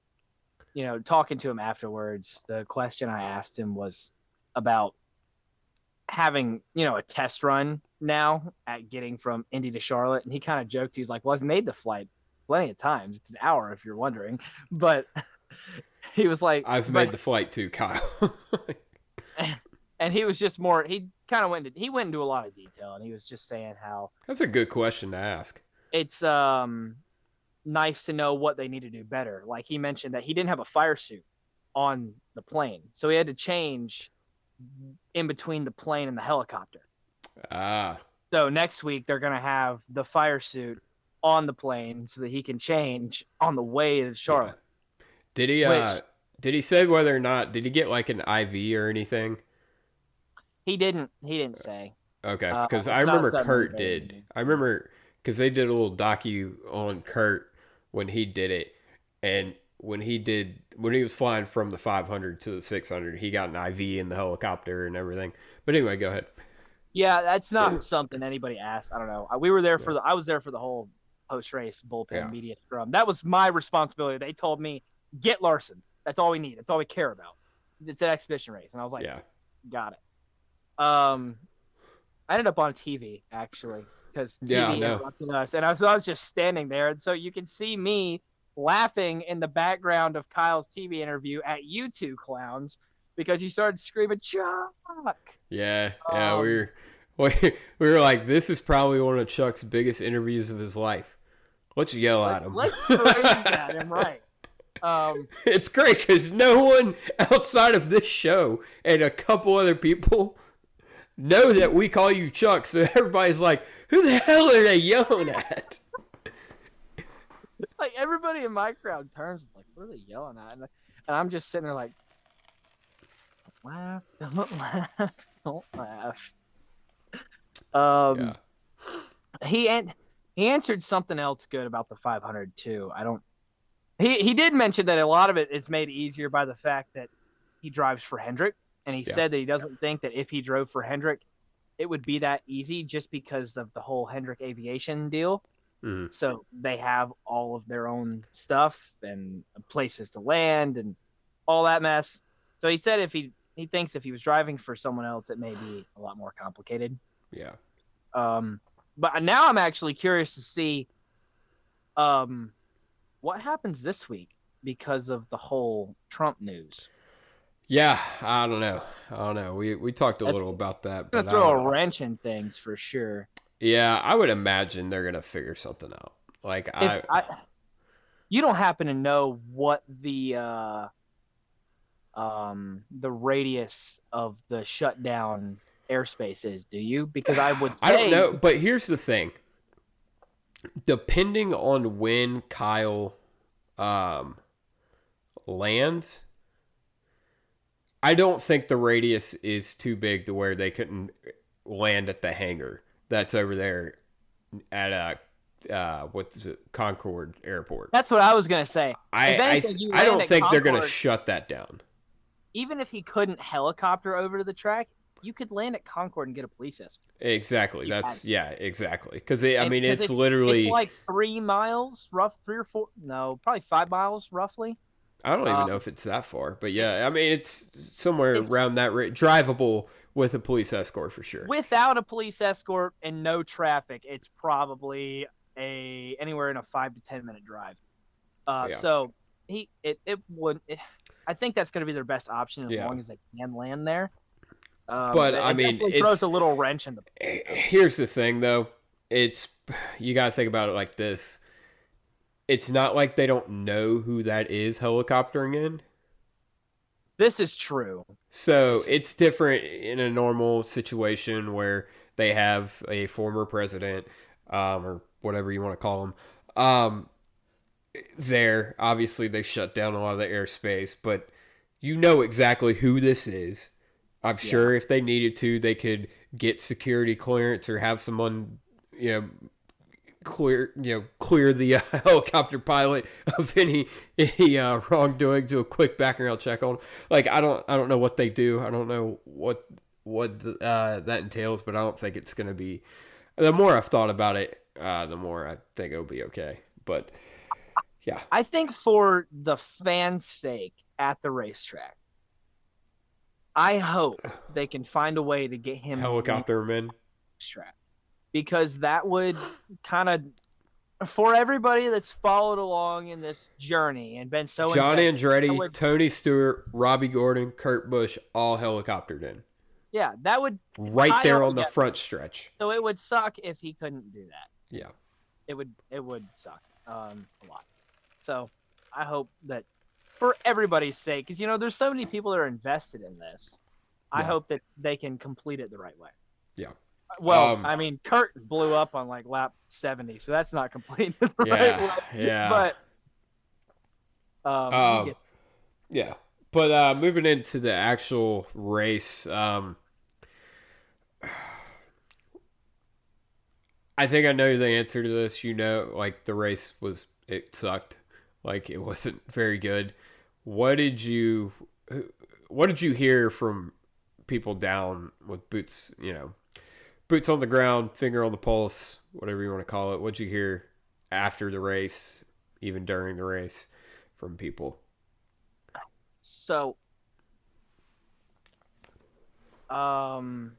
talking to him afterwards, the question I asked him was about having, a test run now at getting from Indy to Charlotte, and he kind of joked. He was like, well, I've made the flight plenty of times. It's an hour if you're wondering, but he was like, I've made the flight too, Kyle. And he was just more, he kind of went into a lot of detail, and he was just saying how That's a good question to ask. it's nice to know what they need to do better. Like he mentioned that he didn't have a fire suit on the plane, so he had to change in between the plane and the helicopter. So next week they're going to have the fire suit on the plane so that he can change on the way to Charlotte. Yeah. Did he say whether or not, did he get like an IV or anything? He didn't say. Okay, because I remember Kurt did. I remember because they did a little docu on Kurt when he did it, and when he was flying from the 500 to the 600, he got an IV in the helicopter and everything. But anyway, go ahead. Yeah, that's not something anybody asked. I don't know. We were there I was there for the whole post-race bullpen media scrum. That was my responsibility. They told me, get Larson. That's all we need. That's all we care about. It's an exhibition race. And I was like, got it. I ended up on TV, actually, because TV interrupted us. And I was just standing there. And so you can see me laughing in the background of Kyle's TV interview at you two clowns because you started screaming, Chuck. Yeah, we were like, this is probably one of Chuck's biggest interviews of his life. Let's yell at him. Let's scream at him, right? It's great because no one outside of this show and a couple other people know that we call you Chuck, so everybody's like, who the hell are they yelling at? Like, everybody in my crowd turns, it's like, what are they yelling at? And I'm just sitting there like, don't laugh. He answered something else good about the 500 too. He did mention that a lot of it is made easier by the fact that he drives for Hendrick, and he said that he doesn't think that if he drove for Hendrick, it would be that easy just because of the whole Hendrick Aviation deal. Mm-hmm. So they have all of their own stuff and places to land and all that mess. So he said if he thinks if he was driving for someone else, it may be a lot more complicated. Yeah. But now I'm actually curious to see what happens this week because of the whole Trump news. Yeah, I don't know. We talked a little about that. But throw a wrench in things for sure. Yeah, I would imagine they're gonna figure something out. Like you don't happen to know what the radius of the shutdown airspace is, do you? Because I don't know, but here's the thing. Depending on when Kyle lands, I don't think the radius is too big to where they couldn't land at the hangar that's over there at Concord Airport. That's what I was gonna say. I don't think they're gonna shut that down. Even if he couldn't helicopter over to the track, you could land at Concord and get a police escort. Exactly. Exactly. Because it's literally it's like 3 miles, 3 or 4. No, probably 5 miles, roughly. I don't even know if it's that far, but yeah, I mean it's somewhere around that drivable with a police escort for sure. Without a police escort and no traffic, it's probably anywhere in a 5 to 10 minute drive. So I think that's going to be their best option as long as they can land there. But I mean, it throws a little wrench in the. Here's the thing, though. you got to think about it like this. It's not like they don't know who that is helicoptering in. This is true. So it's different in a normal situation where they have a former president, or whatever you want to call him, there. Obviously, they shut down a lot of the airspace, but you know exactly who this is. I'm sure if they needed to, they could get security clearance or have someone, clear the helicopter pilot of any wrongdoing, do a quick background check on. Like I don't know what they do. I don't know what that entails, but I don't think it's gonna be. The more I've thought about it, the more I think it'll be okay. But yeah, I think for the fans' sake at the racetrack, I hope they can find a way to get him helicopter men racetrack, because that would kind of, for everybody that's followed along in this journey and been so John invested, Andretti, Tony Stewart, Robbie Gordon, Kurt Busch, all helicoptered in. Yeah, that would right there on the front stretch. So it would suck if he couldn't do that. Yeah, it would suck a lot. So I hope that for everybody's sake, because there's so many people that are invested in this. I hope that they can complete it the right way. Yeah. Well, I mean, Kurt blew up on like lap 70, so that's not completed the right way. Yeah. But yeah. But moving into the actual race, I think I know the answer to this. Like the race it sucked. Like it wasn't very good. What did you hear from people down with boots, boots on the ground, finger on the pulse, whatever you want to call it? What'd you hear after the race, even during the race, from people? So, well,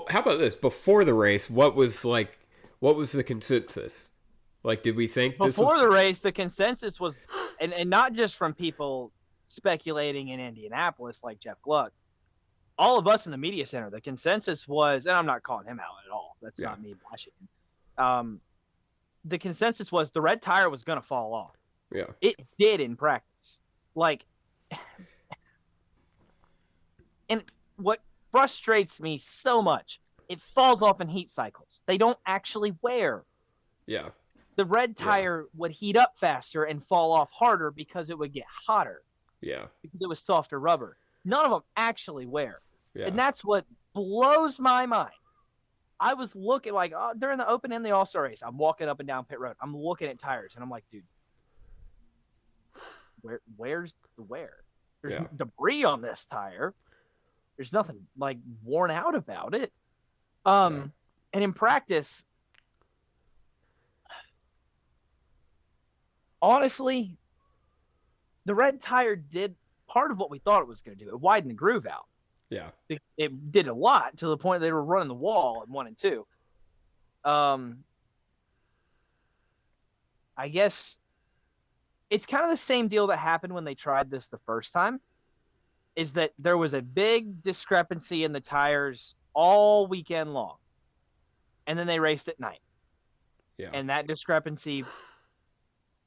how about this? Before the race, what was the consensus? Like, did we think before the race, the consensus was, and not just from people speculating in Indianapolis like Jeff Gluck, all of us in the media center, the consensus was, and I'm not calling him out at all. That's not me bashing him. The consensus was the red tire was going to fall off. Yeah. It did in practice. Like, and what frustrates me so much, it falls off in heat cycles. They don't actually wear. Yeah. The red tire would heat up faster and fall off harder because it would get hotter. Yeah. Because it was softer rubber. None of them actually wear. Yeah. And that's what blows my mind. I was looking during the Open and the All-Star race, I'm walking up and down pit road. I'm looking at tires and I'm like, dude, where's the wear? There's debris on this tire. There's nothing like worn out about it. And in practice, honestly, the red tire did part of what we thought it was going to do. It widened the groove out. Yeah. It did a lot to the point they were running the wall in 1 and 2. I guess it's kind of the same deal that happened when they tried this the first time, is that there was a big discrepancy in the tires all weekend long. And then they raced at night. Yeah. And that discrepancy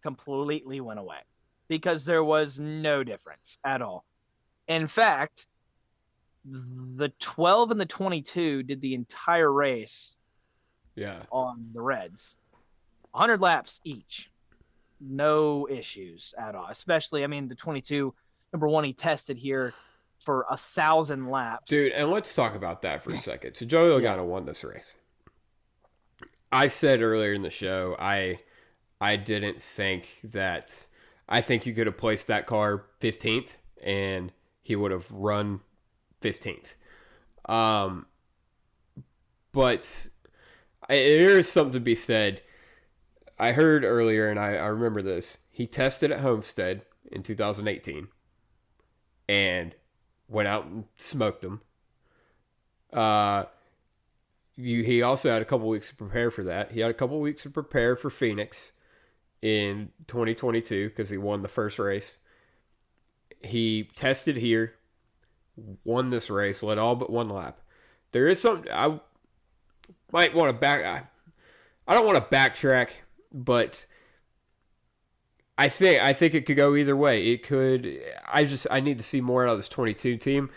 completely went away because there was no difference at all. In fact, the 12 and the 22 did the entire race on the Reds. 100 laps each. No issues at all. Especially, the 22, number one, he tested here for 1,000 laps. Dude, and let's talk about that for a second. So Joey Logano won this race. I said earlier in the show, I didn't think that. I think you could have placed that car 15th and he would have run 15th. But there is something to be said. I heard earlier, and I remember this. He tested at Homestead in 2018 and went out and smoked them. He also had a couple weeks to prepare for that. He had a couple weeks to prepare for Phoenix in 2022 because he won the first race. He tested here, won this race, led all but one lap. There is something I might want to back. I don't want to backtrack, but I think it could go either way. It could. I need to see more out of this 22 team.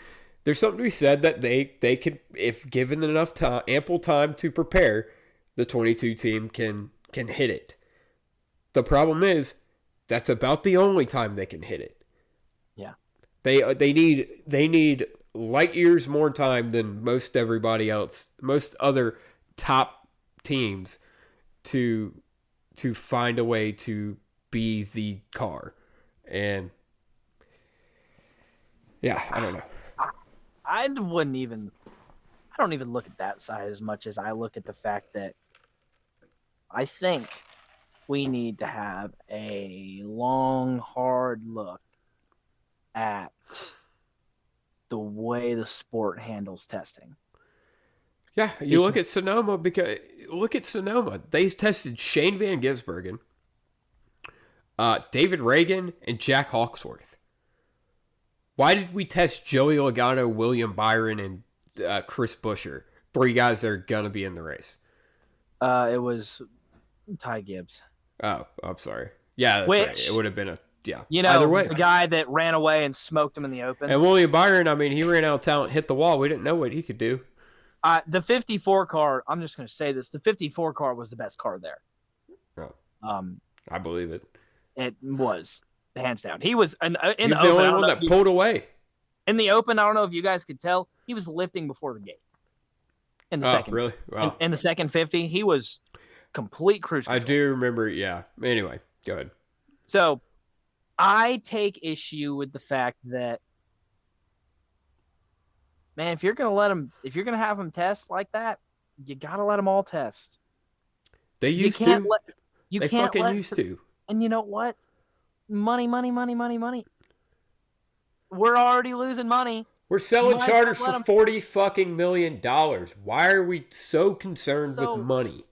There's something to be said that they could, if given enough time, ample time to prepare, the 22 team can hit it. The problem is that's about the only time they can hit it. Yeah. They need light years more time than most everybody else, most other top teams to find a way to be the car. And yeah, I don't know. I don't even look at that side as much as I look at the fact that I think we need to have a long, hard look at the way the sport handles testing. Yeah, you look at Sonoma They tested Shane Van Gisbergen, David Reagan, and Jack Hawksworth. Why did we test Joey Logano, William Byron, and Chris Buescher? 3 guys that are going to be in the race. It was Ty Gibbs. Oh, I'm sorry. Yeah, that's right. It would have been either way. The guy that ran away and smoked him in the open. And William Byron, I mean, he ran out of talent, hit the wall. We didn't know what he could do. The 54 car, I'm just going to say this, the 54 car was the best car there. Oh, I believe it. It was, hands down. He was he was the only one that pulled away. In the open, I don't know if you guys could tell, he was lifting before the gate. In the second. Really? Wow. In the second 50, he was complete cruise control. I do remember, yeah. Anyway, go ahead. So, I take issue with the fact that, man, if you're gonna have them test like that, you gotta let them all test. They used to. They fucking used to. And you know what? Money. We're already losing money. We're selling charters for $40 fucking million. Why are we so concerned with money?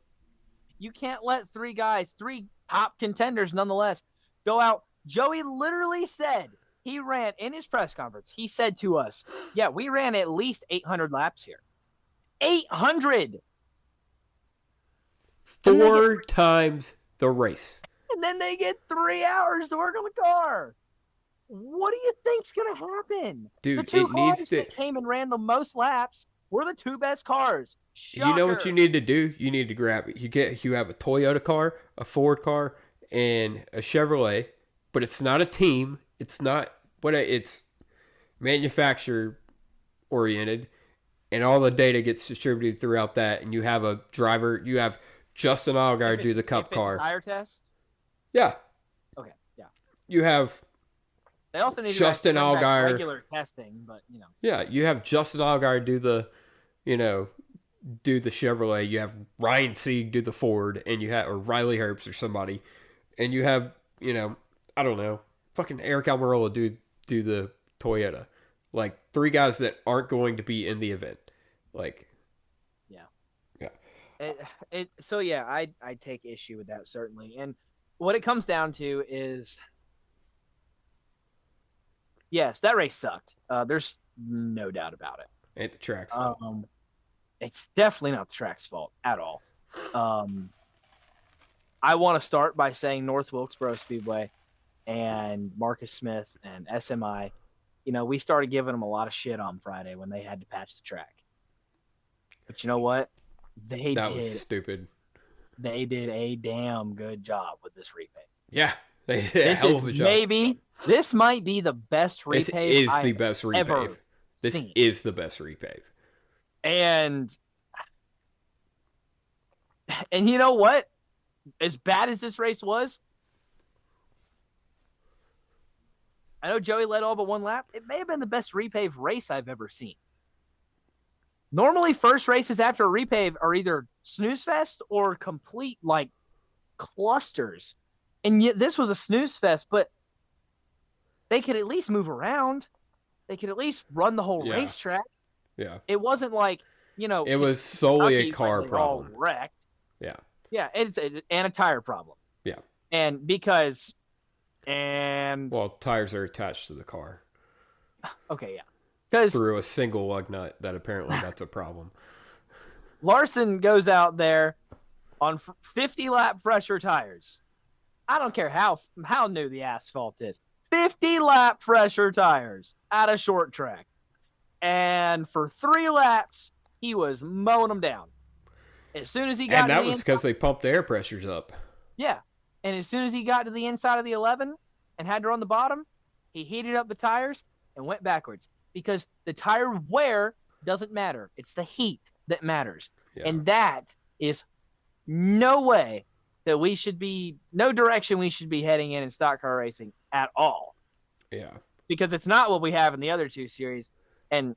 You can't let 3 guys, 3 top contenders nonetheless, go out. Joey literally said, he ran in his press conference, he said to us, yeah, we ran at least 800 laps here. 800! 4 times the race. And then they get 3 hours to work on the car. What do you think's going to happen? Dude, the 2 cars that came and ran the most laps were the 2 best cars. Shocker. You know what you need to do? You need to grab it. You have a Toyota car, a Ford car, and a Chevrolet, but it's not a team. It's not it's manufacturer oriented, and all the data gets distributed throughout that, and you have a driver, you have Justin Allgaier do the cup car. Tire test? Yeah. Okay, yeah. You have they also need Justin to Allgaier regular testing, but you know. Yeah, you have Justin Allgaier do the Chevrolet, you have Ryan Sieg do the Ford, and you have or Riley Herbst or somebody, and you have, I don't know, fucking Eric Almirola do the Toyota. Like 3 guys that aren't going to be in the event. Like So yeah, I take issue with that certainly. And what it comes down to is, yes, that race sucked. There's no doubt about it. Ain't the track's fault. It's definitely not the track's fault at all. I want to start by saying North Wilkesboro Speedway and Marcus Smith and SMI, we started giving them a lot of shit on Friday when they had to patch the track. But you know what? That was stupid. They did a damn good job with this repave. Yeah, they did a hell of a job. This might be the best repave. This is the best repave. This is the best repave. And you know what? As bad as this race was, I know Joey led all but 1 lap. It may have been the best repave race I've ever seen. Normally, first races after a repave are either snooze fest or complete, clusters. And yet this was a snooze fest, but they could at least move around. They could at least run the whole racetrack. Yeah. It wasn't like, it was solely a car problem. All wrecked. Yeah. Yeah, and a tire problem. Yeah. And well, tires are attached to the car. Okay, yeah. Because through a single lug nut, that apparently that's a problem. Larson goes out there on 50 lap pressure tires. I don't care how new the asphalt is. 50 lap pressure tires at a short track. And for 3 laps, he was mowing them down. As soon as he got and that was because they pumped the air pressures up. Yeah. And as soon as he got to the inside of the 11 and had to run the bottom, he heated up the tires and went backwards because the tire wear doesn't matter. It's the heat that matters. Yeah. And that is no way that we should be, no direction we should be heading in stock car racing at all. Yeah. Because it's not what we have in the other 2 series. And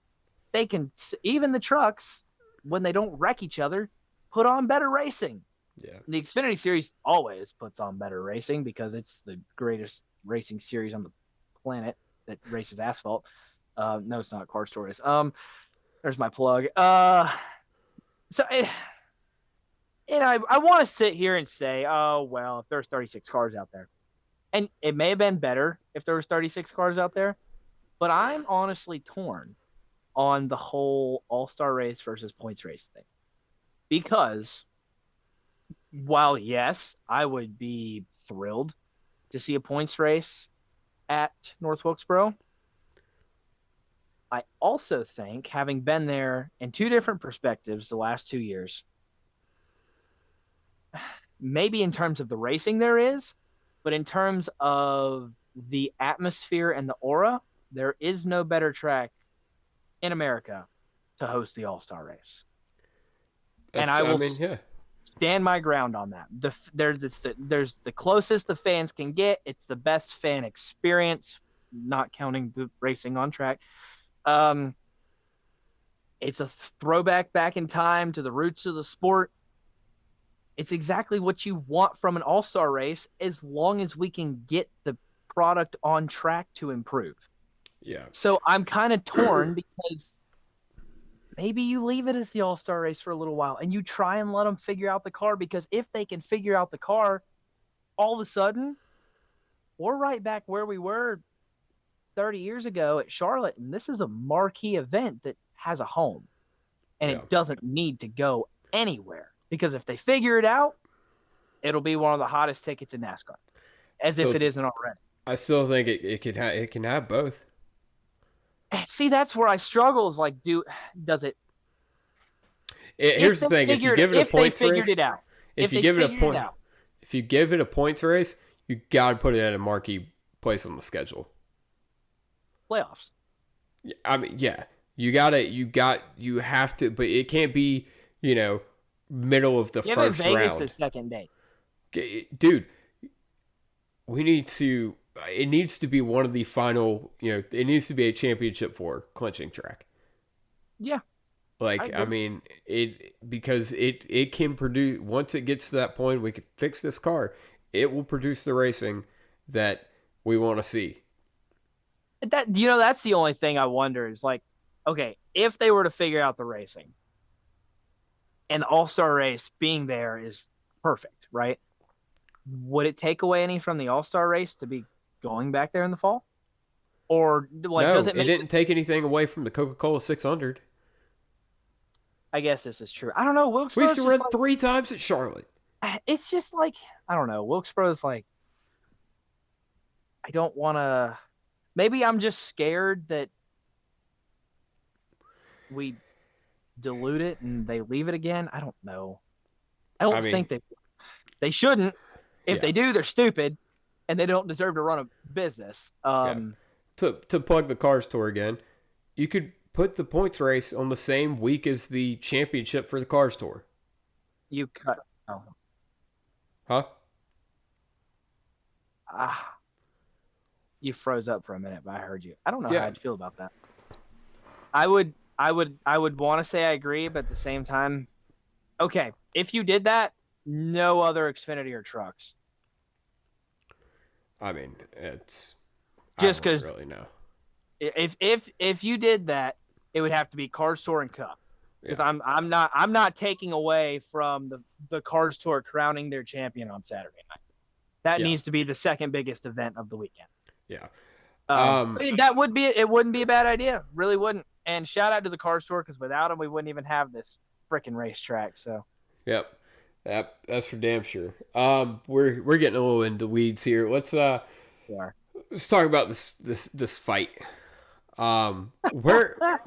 they can, even the trucks, when they don't wreck each other, put on better racing. Yeah. The Xfinity series always puts on better racing because it's the greatest racing series on the planet that races asphalt. No, it's not. Car Stories. There's my plug. I want to sit here and say, oh, well, if there's 36 cars out there. And it may have been better if there was 36 cars out there. But I'm honestly torn on the whole All-Star race versus points race thing. Because while, yes, I would be thrilled to see a points race at North Wilkesboro, I also think, having been there in 2 different perspectives the last 2 years, maybe in terms of the racing there is, but in terms of the atmosphere and the aura, there is no better track in America to host the All-Star race. And I will stand my ground on that. There's the closest the fans can get. It's the best fan experience, not counting the racing on track. It's a throwback back in time to the roots of the sport. It's exactly what you want from an all-star race as long as we can get the product on track to improve. Yeah. So I'm kind of torn because maybe you leave it as the all-star race for a little while and you try and let them figure out the car, because if they can figure out the car, all of a sudden we're right back where we were 30 years ago at Charlotte. And this is a marquee event that has a home and it doesn't need to go anywhere. Because if they figure it out, it'll be one of the hottest tickets in NASCAR, if it isn't already. I still think it can have both. See, that's where I struggle. Is like, does it? Here's the thing: if you give it a points race, if you give it a points race, you got to put it at a marquee place on the schedule. Playoffs. I mean, yeah, you have to, but it can't be, middle of the first round. Vegas the second day. Dude, it needs to be one of the final, it needs to be a championship for clinching track. Yeah. Because it can produce, once it gets to that point, we can fix this car. It will produce the racing that we want to see. That's the only thing I wonder is like, okay, if they were to figure out the racing, and the All-Star race being there is perfect, right? Would it take away any from the All-Star race to be going back there in the fall? Or does it didn't take anything away from the Coca-Cola 600. I guess this is true. I don't know. We used to run 3 times at Charlotte. It's just like, I don't know. Wilkesboro's like, I don't want to. Maybe I'm just scared that we dilute it and they leave it again. I don't know. I don't think they shouldn't. If they do, they're stupid and they don't deserve to run a business. To plug the Cars Tour again, you could put the points race on the same week as the championship for the Cars Tour. You cut. Oh. Huh? You froze up for a minute, but I heard you. I don't know how I'd feel about that. I would want to say I agree, but at the same time, okay, if you did that, no other Xfinity or trucks. I mean, it's just because really know. If you did that, it would have to be Cars Tour and Cup. Because I'm not taking away from the Cars Tour crowning their champion on Saturday night. That needs to be the second biggest event of the weekend. Yeah. It wouldn't be a bad idea. Really wouldn't. And shout out to the Cars Tour, because without them, we wouldn't even have this freaking racetrack. So. Yep. Yep, that's for damn sure. We're getting a little into weeds here. Let's talk about this fight. Where?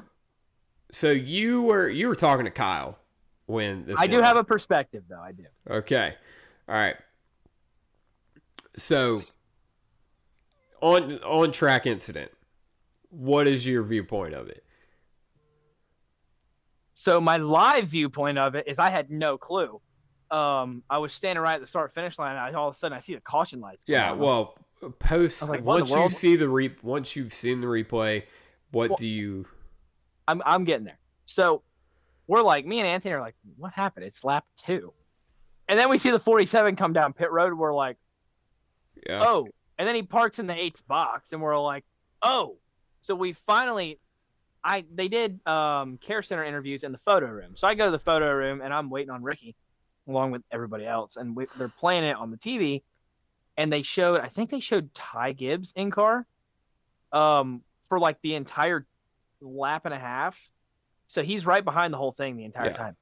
So you were talking to Kyle when this. I do have a perspective, though. I do. Okay, all right. So on track incident, what is your viewpoint of it? So my live viewpoint of it is I had no clue. I was standing right at the start finish line, and all of a sudden I see the caution lights. Yeah, well, once you see once you've seen the replay, do you? I'm getting there. So we're like, me and Anthony are like, what happened? It's lap 2, and then we see the 47 come down pit road. We're like, yeah. Oh, and then he parks in the 8th box, and we're like, oh. So we finally, they did care center interviews in the photo room. So I go to the photo room, and I'm waiting on Ricky, along with everybody else, and they're playing it on the TV, and I think they showed Ty Gibbs in car, for like the entire lap and a half. So he's right behind the whole thing the entire time.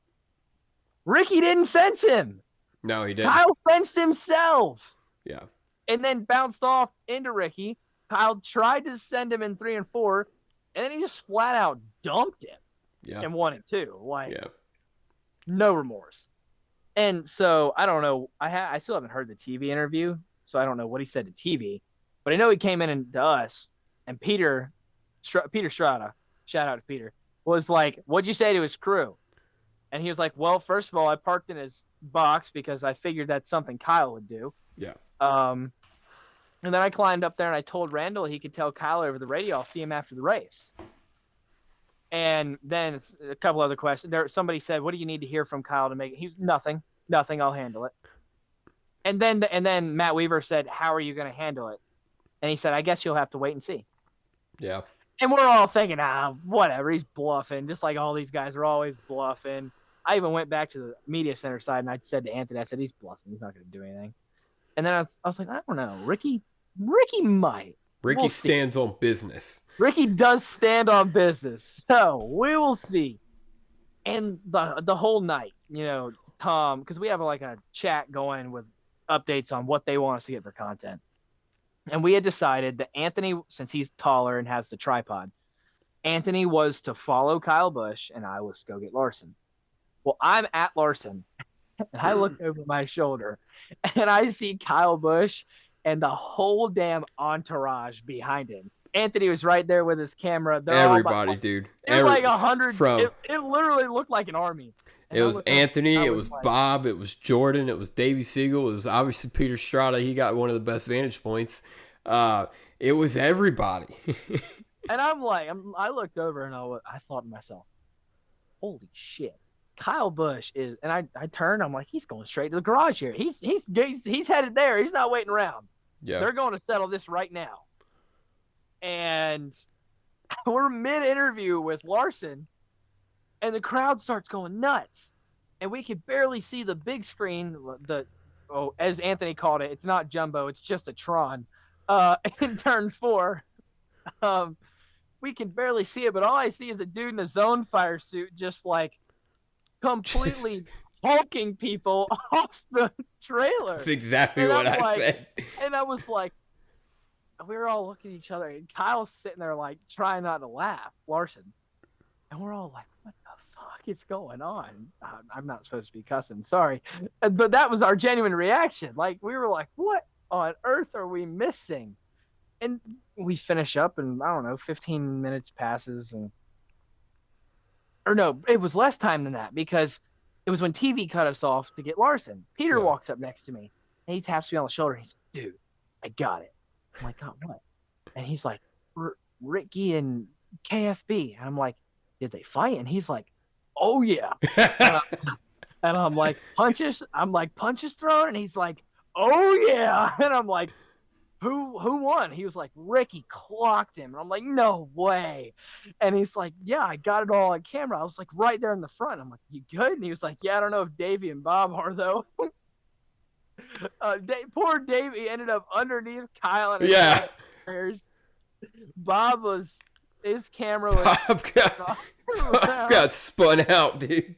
Ricky didn't fence him. No, he didn't. Kyle fenced himself. Yeah. And then bounced off into Ricky. Kyle tried to send him in 3 and 4, and then he just flat out dumped him. Yeah. And 1 and 2. No remorse. And so I don't know. I still haven't heard the TV interview, so I don't know what he said to TV. But I know he came in to us, and Peter Strada, shout out to Peter, was like, "What'd you say to his crew?" And he was like, "Well, first of all, I parked in his box because I figured that's something Kyle would do." Yeah. And then I climbed up there and I told Randall he could tell Kyle over the radio I'll see him after the race. And then a couple other questions. Somebody said, "What do you need to hear from Kyle to make it?" He's nothing. I'll handle it. And then Matt Weaver said, "How are you going to handle it?" And he said, "I guess you'll have to wait and see." Yeah. And we're all thinking, whatever. He's bluffing, just like all these guys are always bluffing. I even went back to the media center side and I said to Anthony, I said, he's bluffing. He's not going to do anything. And then I was like, I don't know. Ricky might. Ricky stands on business. Ricky does stand on business. So we will see. And the whole night, Tom, because we have like a chat going with updates on what they want us to get for content. And we had decided that Anthony, since he's taller and has the tripod, Anthony was to follow Kyle Busch and I was to go get Larson. Well, I'm at Larson and I look over my shoulder and I see Kyle Busch and the whole damn entourage behind him. Anthony was right there with his camera. Everybody, dude. It was like 100. It literally looked like an army. And it was Anthony, it was Bob, it was Jordan, it was Davey Siegel, it was obviously Peter Strada. He got one of the best vantage points. It was everybody. And I'm like, I looked over and I thought to myself, holy shit. Kyle Busch is, and I turned, I'm like, he's going straight to the garage here. He's headed there. He's not waiting around. Yeah. They're going to settle this right now. And we're mid-interview with Larson, and the crowd starts going nuts. And we could barely see the big screen, as Anthony called it, it's not jumbo, it's just a Tron, in turn 4. We can barely see it, but all I see is a dude in a zone fire suit just like completely hulking people off the trailer. That's exactly what I said. And I was like, we were all looking at each other, and Kyle's sitting there like trying not to laugh, Larson. And we're all like, what the fuck is going on? I'm not supposed to be cussing, sorry. But that was our genuine reaction. Like, we were like, what on earth are we missing? And we finish up, and I don't know, 15 minutes passes, or no, it was less time than that, because it was when TV cut us off to get Larson. Peter walks up next to me, and he taps me on the shoulder. He's like, dude, I got it. I'm like, God, what? And he's like, Ricky and KFB. And I'm like, did they fight? And he's like, oh, yeah. And I'm like, punches thrown? And he's like, oh, yeah. And I'm like, who won? He was like, Ricky clocked him. And I'm like, no way. And he's like, yeah, I got it all on camera. I was like right there in the front. I'm like, you good? And he was like, yeah, I don't know if Davey and Bob are, though. Poor Davey ended up underneath Kyle and his Bob was, his camera was Bob got spun out, dude.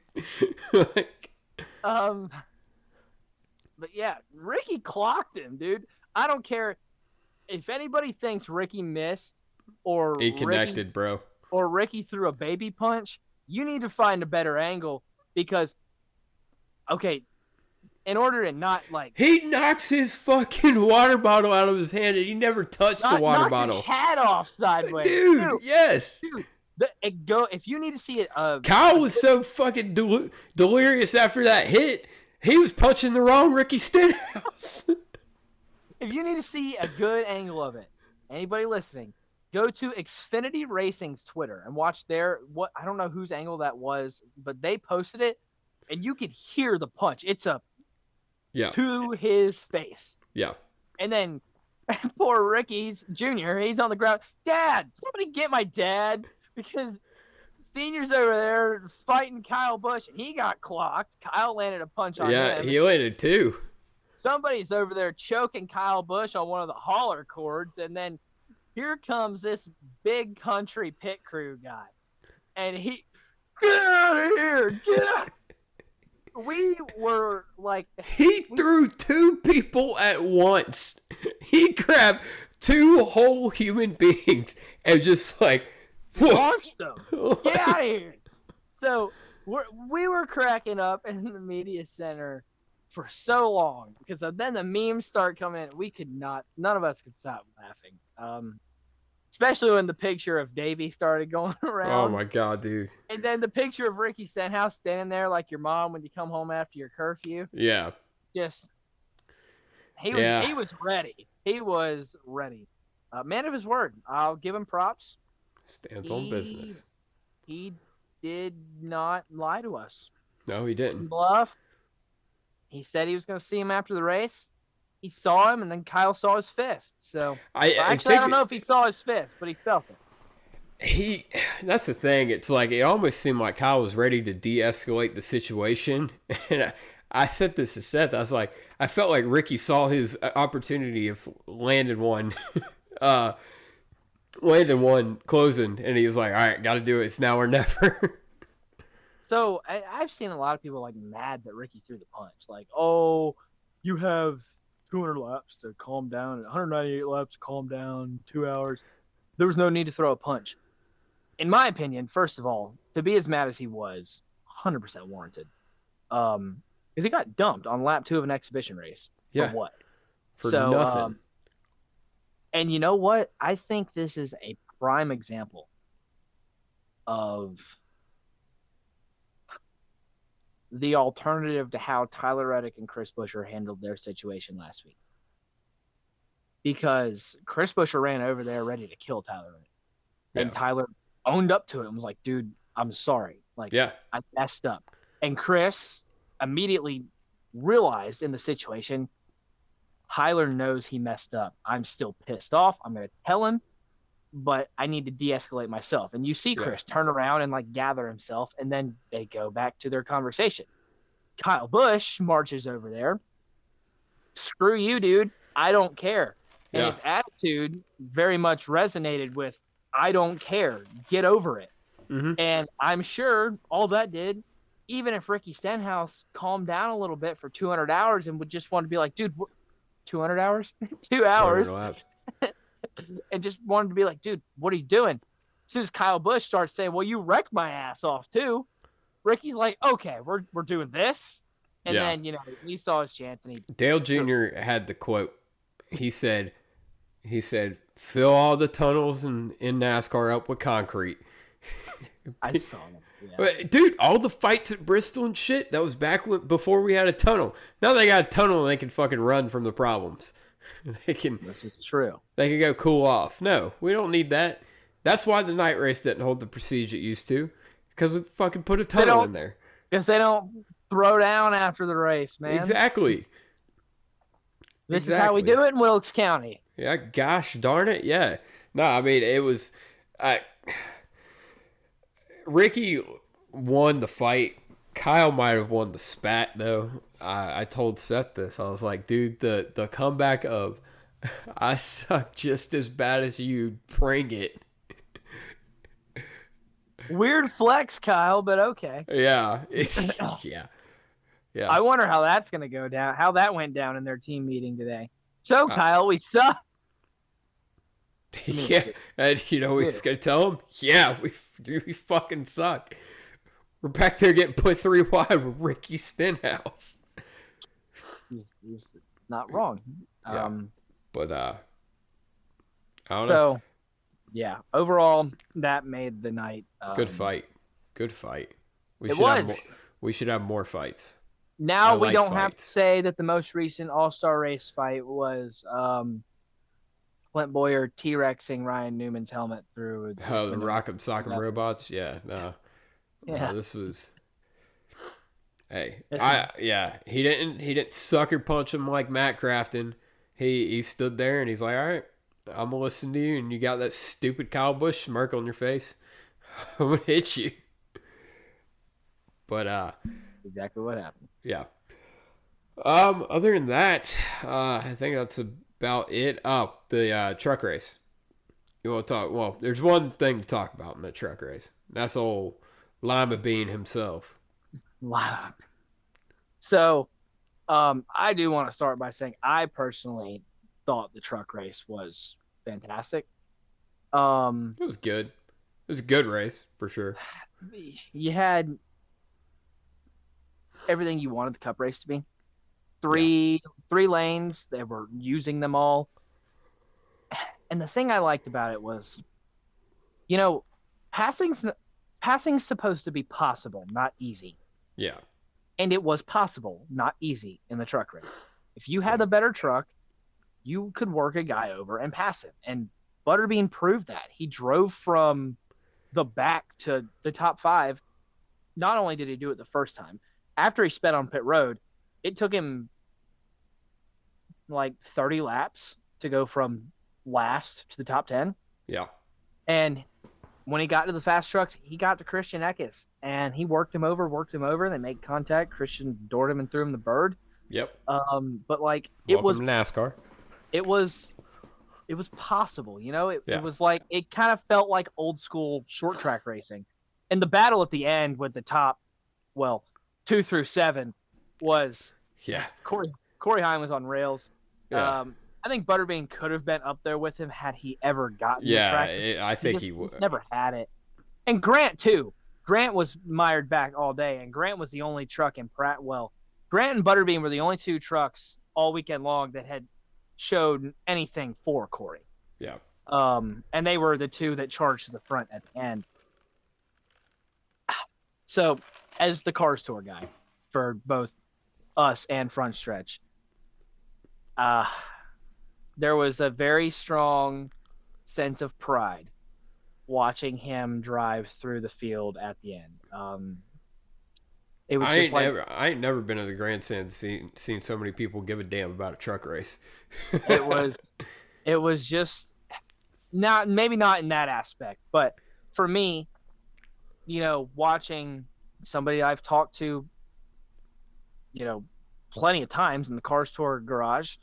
But yeah, Ricky clocked him, dude. I don't care if anybody thinks Ricky missed or He connected, bro. Or Ricky threw a baby punch. You need to find a better angle because, okay, in order to not like he knocks his fucking water bottle out of his hand and he never touched the water bottle. His hat off sideways, dude. Yes, dude. If you need to see it, Kyle was so fucking delirious after that hit. He was punching the wrong Ricky Stenhouse. If you need to see a good angle of it, anybody listening, go to Xfinity Racing's Twitter and watch I don't know whose angle that was, but they posted it, and you could hear the punch. It's to his face. Yeah. And then poor Ricky Jr., he's on the ground. Dad, somebody get my dad, because Senior's over there fighting Kyle Busch, and he got clocked. Kyle landed a punch on him. Yeah, he landed two. Somebody's over there choking Kyle Busch on one of the hauler cords, and then here comes this big country pit crew guy. And he, get out of here, get out. We were like... He threw two people at once. He grabbed two whole human beings and just like... launched them. Get out of here. So we were cracking up in the media center for so long because then the memes start coming in. None of us could stop laughing. Especially when the picture of Davey started going around. Oh my God, dude. And then the picture of Ricky Stenhouse standing there like your mom when you come home after your curfew. Yeah. Just, he was ready. He was ready. Man of his word. I'll give him props. Stands on business. He did not lie to us. No, he didn't. Bluff. He said he was going to see him after the race. He saw him, and then Kyle saw his fist. So I don't know if he saw his fist, but he felt it. That's the thing. It's like it almost seemed like Kyle was ready to de-escalate the situation. And I said this to Seth. I was like, I felt like Ricky saw his opportunity of landing one closing, and he was like, all right, got to do it. It's now or never. So I've seen a lot of people like mad that Ricky threw the punch. Like, oh, you have 200 laps to calm down, 198 laps to calm down, 2 hours. There was no need to throw a punch. In my opinion, first of all, to be as mad as he was, 100% warranted. Because he got dumped on lap 2 of an exhibition race. Yeah. For what? For nothing. And you know what? I think this is a prime example of the alternative to how Tyler Reddick and Chris Buescher handled their situation last week. Because Chris Buescher ran over there ready to kill Tyler Reddick. Yeah. And Tyler owned up to it and was like, dude, I'm sorry. Like, I messed up. And Chris immediately realized in the situation, Tyler knows he messed up. I'm still pissed off. I'm going to tell him, but I need to de-escalate myself. And you see Chris turn around and like gather himself, and then they go back to their conversation. Kyle Busch marches over there. Screw you, dude. I don't care. And his attitude very much resonated with, I don't care. Get over it. Mm-hmm. And I'm sure all that did, even if Ricky Stenhouse calmed down a little bit for 200 hours and would just want to be like, dude, 200 hours? 2 hours. And just wanted to be like, dude, what are you doing? As soon as Kyle Busch starts saying, well, you wrecked my ass off too, Ricky's like, okay, we're doing this. And then, he saw his chance. And Dale Jr. had the quote. He said, fill all the tunnels in NASCAR up with concrete. I saw that. Yeah. But, dude, all the fights at Bristol and shit, that was back before we had a tunnel. Now they got a tunnel and they can fucking run from the problems. This is true. They can go cool off. No, we don't need that. That's why the night race didn't hold the prestige it used to. Because we fucking put a tunnel in there. Because they don't throw down after the race, man. Exactly. This is how we do it in Wilkes County. Yeah, gosh darn it, yeah. No, I mean, it was... Ricky won the fight. Kyle might have won the spat, though. I told Seth this. I was like, dude, the comeback of I suck just as bad as you, bring it. Weird flex, Kyle, but okay. Yeah. Yeah. Yeah. I wonder how that's going to go down, how that went down in their team meeting today. So, Kyle, we suck. Yeah, and you know what he's going to tell him? Yeah, we fucking suck. We're back there getting put 3 wide with Ricky Stenhouse. He's not wrong. Yeah. But, I don't know. So, yeah, overall, that made the night. Good fight. We should have more fights. Now we don't have to say that the most recent All-Star race fight was Clint Boyer T-Rexing Ryan Newman's helmet through. The Rock'em Sock'em Robots? Yeah, no. Yeah. No, this was. Hey, he didn't sucker punch him like Matt Crafton. He stood there and he's like, all right, I'm gonna listen to you, and you got that stupid Kyle Busch smirk on your face. I'm gonna hit you. But exactly what happened. Yeah. Other than that, I think that's about it. Oh, the truck race. You want to talk? Well, there's one thing to talk about in that truck race. That's old Lima Bean himself. Wow. So, I do want to start by saying I personally thought the truck race was fantastic. It was good. It was a good race for sure. You had everything you wanted the Cup race to be. Three lanes. They were using them all. And the thing I liked about it was, you know, passing's supposed to be possible, not easy. Yeah. And it was possible, not easy in the truck race. If you had a better truck, you could work a guy over and pass him. And Butterbean proved that. He drove from the back to the top 5. Not only did he do it the first time, after he sped on pit road, it took him like 30 laps to go from last to the top 10. Yeah. And when he got to the fast trucks, he got to Christian Eckes, and he worked him over. They made contact. Christian doored him and threw him the bird. Yep. But like Welcome to NASCAR. It was possible, you know. It was like, it kind of felt like old school short track racing. And the battle at the end with the top, 2 through 7 was Corey Heim was on rails. Yeah. I think Butterbean could have been up there with him had he ever gotten the track. I think he would. He's never had it. And Grant too. Grant was mired back all day, and Grant was the only truck in Pratt. Well, Grant and Butterbean were the only 2 trucks all weekend long that had showed anything for Corey. Yeah. And they were the 2 that charged to the front at the end. So, as the Cars Tour guy for both us and Front Stretch, there was a very strong sense of pride watching him drive through the field at the end. It was I ain't never been to the grandstand seen so many people give a damn about a truck race. it was just maybe not in that aspect, but for me, you know, watching somebody I've talked to, you know, plenty of times in the Cars Tour garage,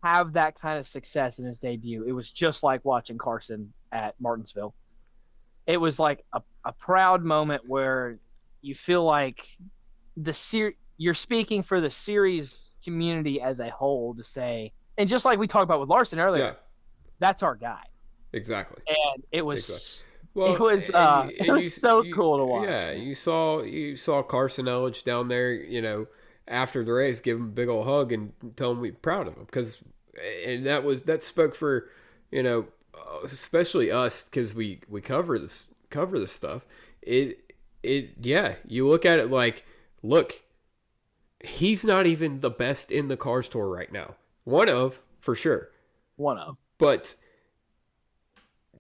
have that kind of success in his debut. It was just like watching Carson at Martinsville. It was like a proud moment where you feel like you're speaking for the series community as a whole to say, and just like we talked about with Larson earlier, that's our guy. Exactly. And it was it was so cool to watch. Yeah, you saw Carson Elledge down there, you know, after the race, give him a big old hug and tell him we're proud of him, and that spoke for, you know, especially us, because we cover this stuff. You look at it like, look, he's not even the best in the Cars Tour right now. For sure. But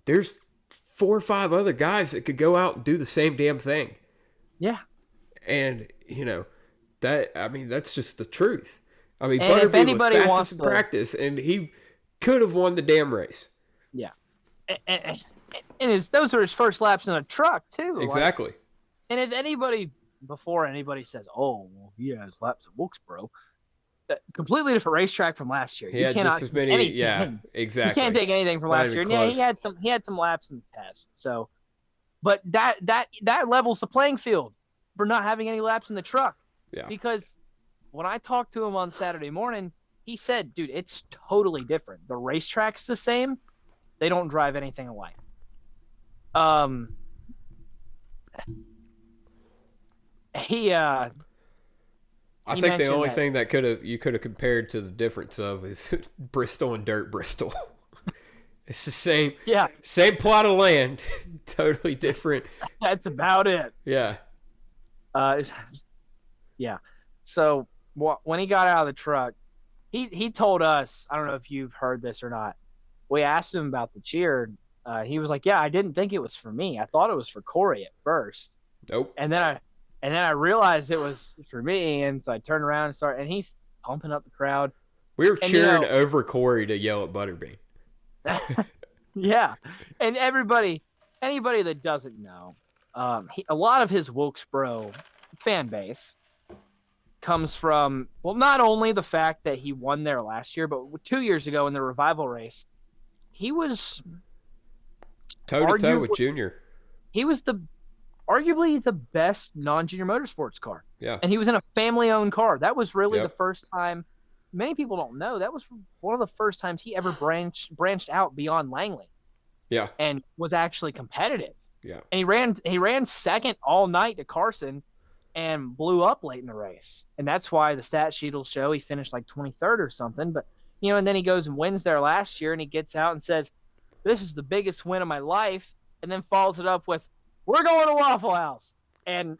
there's 4 or 5 other guys that could go out and do the same damn thing. Yeah. And, you know, that's just the truth. I mean, and Butterbean was fastest in practice, and he could have won the damn race. Yeah. And those were his first laps in a truck, too. Exactly. And if before anybody says, oh, well, he has laps at Wilkesboro, completely different racetrack from last year. He had just as many. Anything. Yeah, exactly. You can't take anything from last year. Yeah, he had some laps in the test. So, but that levels the playing field. for not having any laps in the truck. Yeah. Because when I talked to him on Saturday morning, he said, dude, it's totally different. The racetrack's the same. They don't drive anything alike. I think the only thing that you could have compared to the difference of is Bristol and Dirt Bristol. It's the same plot of land, totally different. That's about it. Yeah. Yeah. So when he got out of the truck, he told us, I don't know if you've heard this or not. We asked him about the cheer. He was like, "Yeah, I didn't think it was for me. I thought it was for Corey at first." Nope. And then I realized it was for me, and so I turned around and he's pumping up the crowd. We were cheering over Corey to yell at Butterbean. Yeah, and anybody that doesn't know, a lot of his Wilkesboro fan base comes from, well, not only the fact that he won there last year, but 2 years ago in the revival race, he was toe-to-toe with Junior. He was arguably the best non-junior motorsports car. Yeah. And he was in a family-owned car. That was really the first time. Many people don't know that was one of the first times he ever branched out beyond Langley. Yeah. And was actually competitive. Yeah. And he ran second all night to Carson and blew up late in the race. And that's why the stat sheet will show he finished like 23rd or something. But, and then he goes and wins there last year, and he gets out and says, "This is the biggest win of my life," and then follows it up with, "We're going to Waffle House." And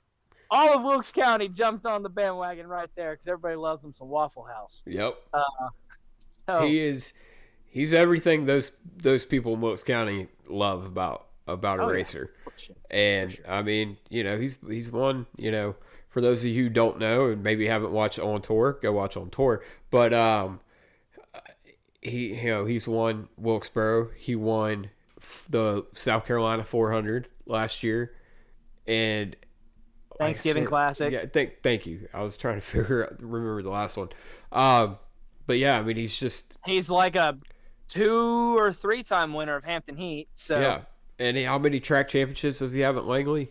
all of Wilkes County jumped on the bandwagon right there because everybody loves him some Waffle House. Yep. So, he's everything those people in Wilkes County love about a racer. Yeah. And sure. I mean, he's won, for those of you who don't know and maybe haven't watched On Tour, go watch On Tour. But he's won Wilkesboro. He won the South Carolina 400 last year, and Thanksgiving Classic. Yeah, thank you. I was trying to remember the last one. But yeah, I mean, he's like a 2 or 3 time winner of Hampton Heat. So yeah. And how many track championships does he have at Langley?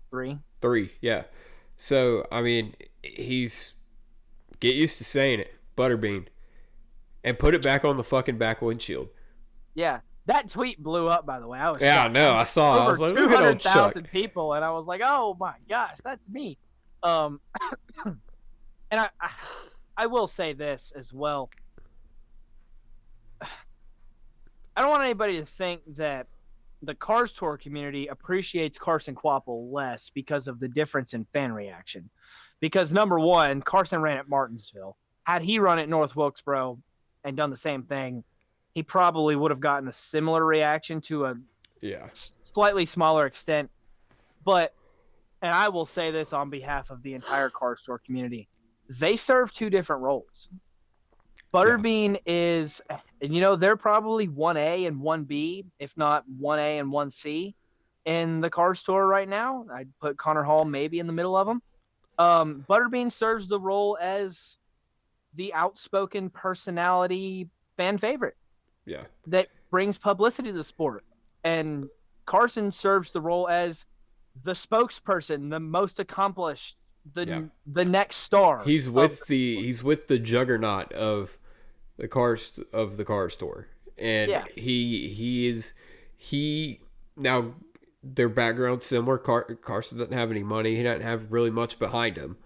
3. 3, yeah. So I mean, get used to saying it, Butterbean, and put it back on the fucking back windshield. Yeah. That tweet blew up, by the way. I know. I saw it. I was like, look at old Chuck. 200,000 people, and I was like, oh my gosh, that's me. And I will say this as well. I don't want anybody to think that the Cars Tour community appreciates Carson Kvapil less because of the difference in fan reaction. Because number one, Carson ran at Martinsville. Had he run at North Wilkesboro and done the same thing, he probably would have gotten a similar reaction to a slightly smaller extent. But, and I will say this on behalf of the entire Car Store community, they serve 2 different roles. Butterbean is, and they're probably 1A and 1B, if not 1A and 1C in the Car Store right now. I'd put Connor Hall maybe in the middle of them. Butterbean serves the role as the outspoken personality fan favorite. Yeah. That brings publicity to the sport. And Carson serves the role as the spokesperson, the most accomplished, the next star. He's with the juggernaut of the car store. And now their background's similar. Carson doesn't have any money. He doesn't have really much behind him.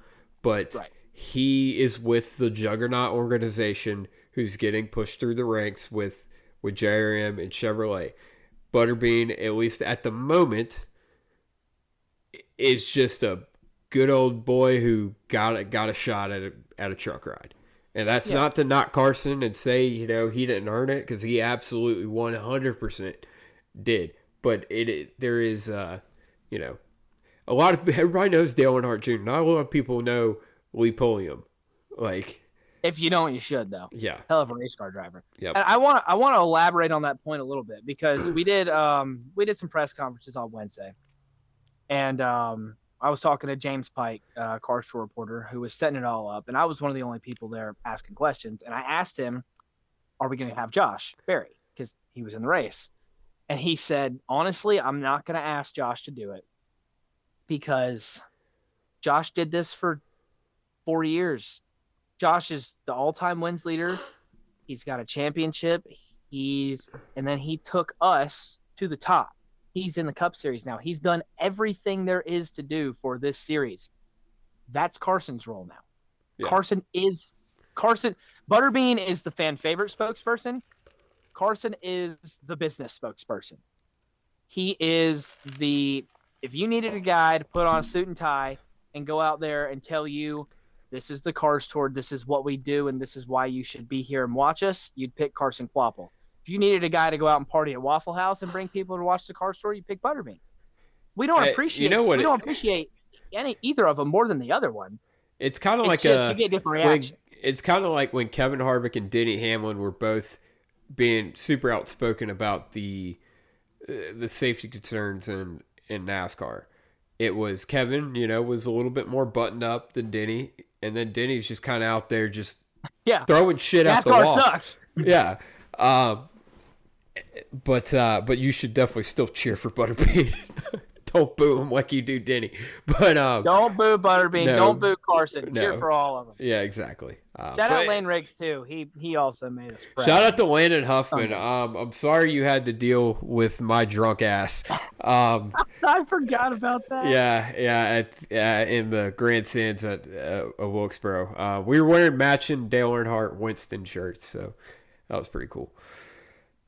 But he is with the juggernaut organization who's getting pushed through the ranks with JRM and Chevrolet. Butterbean, at least at the moment, is just a good old boy who got a shot at a truck ride. And that's not to knock Carson and say, he didn't earn it, because he absolutely 100% did. But there is, a lot of, everybody knows Dale Earnhardt Jr. Not a lot of people know Lee Pulliam. Like, if you don't, you should, though. Yeah. Hell of a race car driver. Yep. And I want to elaborate on that point a little bit, because we did some press conferences on Wednesday. And I was talking to James Pike, Car Store reporter, who was setting it all up. And I was one of the only people there asking questions. And I asked him, are we going to have Josh Berry? Because he was in the race. And he said, honestly, I'm not going to ask Josh to do it, because Josh did this for 4 years. Josh is the all-time wins leader. He's got a championship. And then he took us to the top. He's in the Cup Series now. He's done everything there is to do for this series. That's Carson's role now. Yeah. Carson. Butterbean is the fan favorite spokesperson. Carson is the business spokesperson. He is if you needed a guy to put on a suit and tie and go out there and tell you, this is the Cars Tour, this is what we do, and this is why you should be here and watch us, you'd pick Carson Kvapil. If you needed a guy to go out and party at Waffle House and bring people to watch the Cars Tour, you'd pick Butterbean. We don't appreciate either of them more than the other one. It's kind of like to get different reaction. It's kind of like when Kevin Harvick and Denny Hamlin were both being super outspoken about the safety concerns in NASCAR. It was Kevin, was a little bit more buttoned up than Denny, and then Denny's just kind of out there just throwing shit out the wall. NASCAR sucks. Yeah. But you should definitely still cheer for Butterbean. Don't boo him like you do Denny. But don't boo Butterbean. No, don't boo Carson. Cheer for all of them. Yeah, exactly. Shout out Lane Riggs too. He also made us proud. Shout out to Landon Huffman. I'm sorry you had to deal with my drunk ass. I forgot about that. Yeah. In the grandstands at Wilkesboro, we were wearing matching Dale Earnhardt Winston shirts, so that was pretty cool.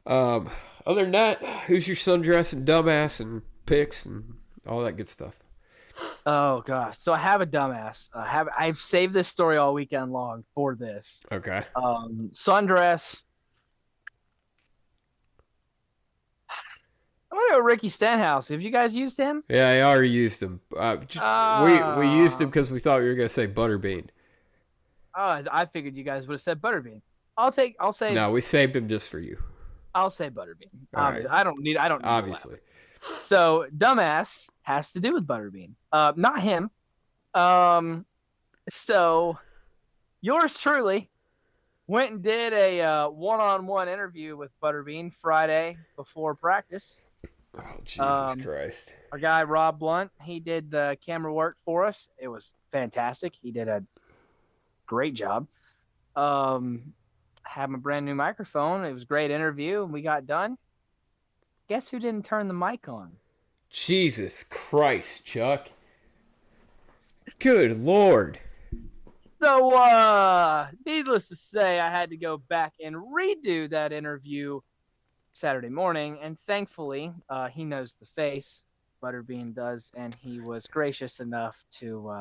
Other than that, who's your sundress and dumbass and picks and all that good stuff? Oh gosh, so I have a dumbass. I've saved this story all weekend long for this. Okay. Sundress. I'm gonna go Ricky Stenhouse. Have you guys used him? Yeah, I already used him. We used him because we thought you were gonna say Butterbean. I figured you guys would have said Butterbean. I'll say. No, we saved him just for you. I'll say Butterbean. Right. I don't need obviously. So dumbass has to do with Butterbean. Not him. So yours truly went and did a one-on-one interview with Butterbean Friday before practice. Oh, Jesus Christ. Our guy Rob Blunt, he did the camera work for us. It was fantastic. He did a great job. Had my brand new microphone. It was a great interview, and we got done. Guess who didn't turn the mic on? Jesus Christ, Chuck. Good Lord. So, needless to say, I had to go back and redo that interview Saturday morning, and thankfully, he knows the face, Butterbean does, and he was gracious enough to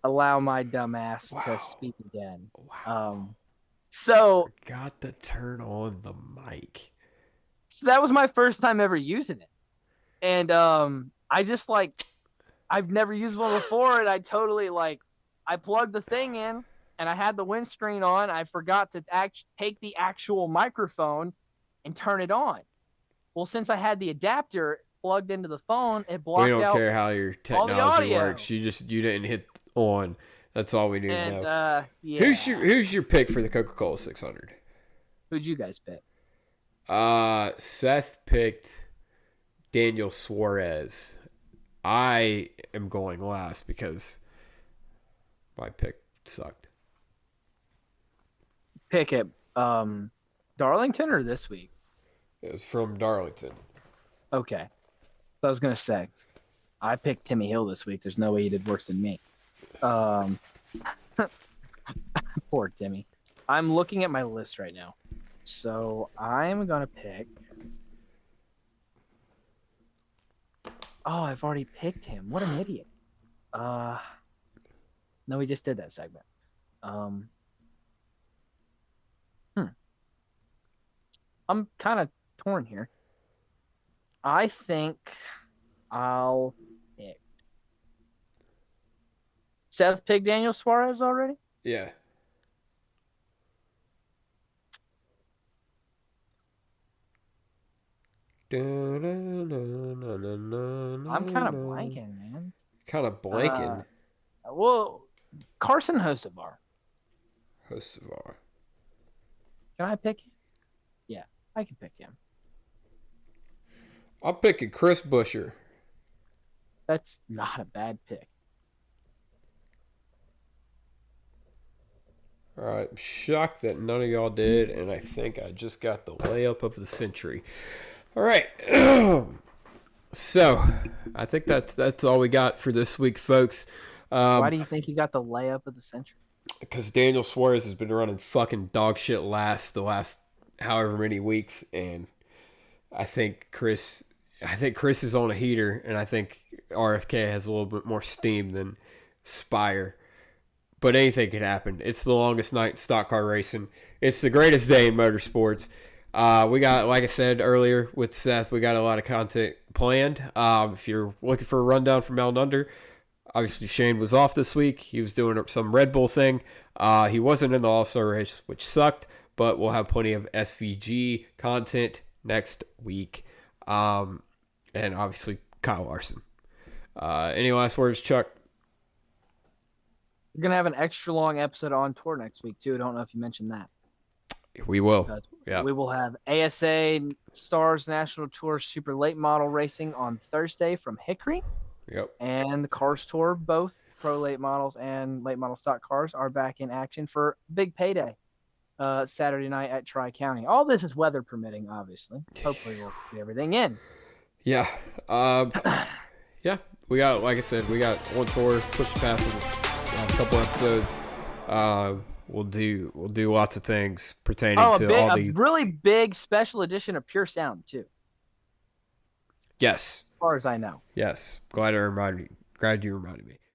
allow my dumbass to speak again. Wow. So got to turn on the mic. So that was my first time ever using it. And I just I've never used one before, and I totally I plugged the thing in and I had the windscreen on. I forgot to take the actual microphone and turn it on. Well, since I had the adapter plugged into the phone, it blocked out. We don't care how your technology works. You didn't hit on. That's all we need to know. Yeah. Who's your pick for the Coca-Cola 600? Who'd you guys pick? Seth picked Daniel Suarez. I am going last because my pick sucked. Pick it Darlington or this week? It was from Darlington. Okay. So I was gonna say, I picked Timmy Hill this week. There's no way he did worse than me. Poor Timmy. I'm looking at my list right now. So I'm gonna pick. Oh, I've already picked him. What an idiot. No, we just did that segment. I'm kind of torn here. I think I'll pick. Seth picked Daniel Suarez already? Yeah. I'm kind of blanking, man. Kind of blanking. Well, Carson Hocevar. Hocevar. Can I pick him? Yeah, I can pick him. I'm picking Chris Buescher. That's not a bad pick. I'm shocked that none of y'all did, and I think I just got the layup of the century. All right. So, I think that's all we got for this week, folks. Why do you think you got the layup of the century? Because Daniel Suarez has been running fucking dog shit the last however many weeks, and I think Chris is on a heater, and I think RFK has a little bit more steam than Spire. But anything can happen. It's the longest night in stock car racing. It's the greatest day in motorsports. We got, like I said earlier with Seth, we got a lot of content planned. If you're looking for a rundown from Down Under, obviously Shane was off this week. He was doing some Red Bull thing. He wasn't in the All-Star race, which sucked, but we'll have plenty of SVG content next week. And obviously Kyle Larson. Any last words, Chuck? We're going to have an extra long episode on tour next week, too. I don't know if you mentioned that. We will. Yeah. We will have ASA Stars National Tour Super Late Model Racing on Thursday from Hickory. Yep. And the Cars Tour, both Pro Late Models and Late Model Stock Cars, are back in action for Big Payday Saturday night at Tri-County. All this is weather permitting, obviously. Hopefully we'll get everything in. Yeah. Yeah. We got, like I said, we got on tour, push past a couple episodes. We'll do lots of things pertaining to a really big special edition of Pure Sound too. Yes. As far as I know. Yes. Glad you reminded me.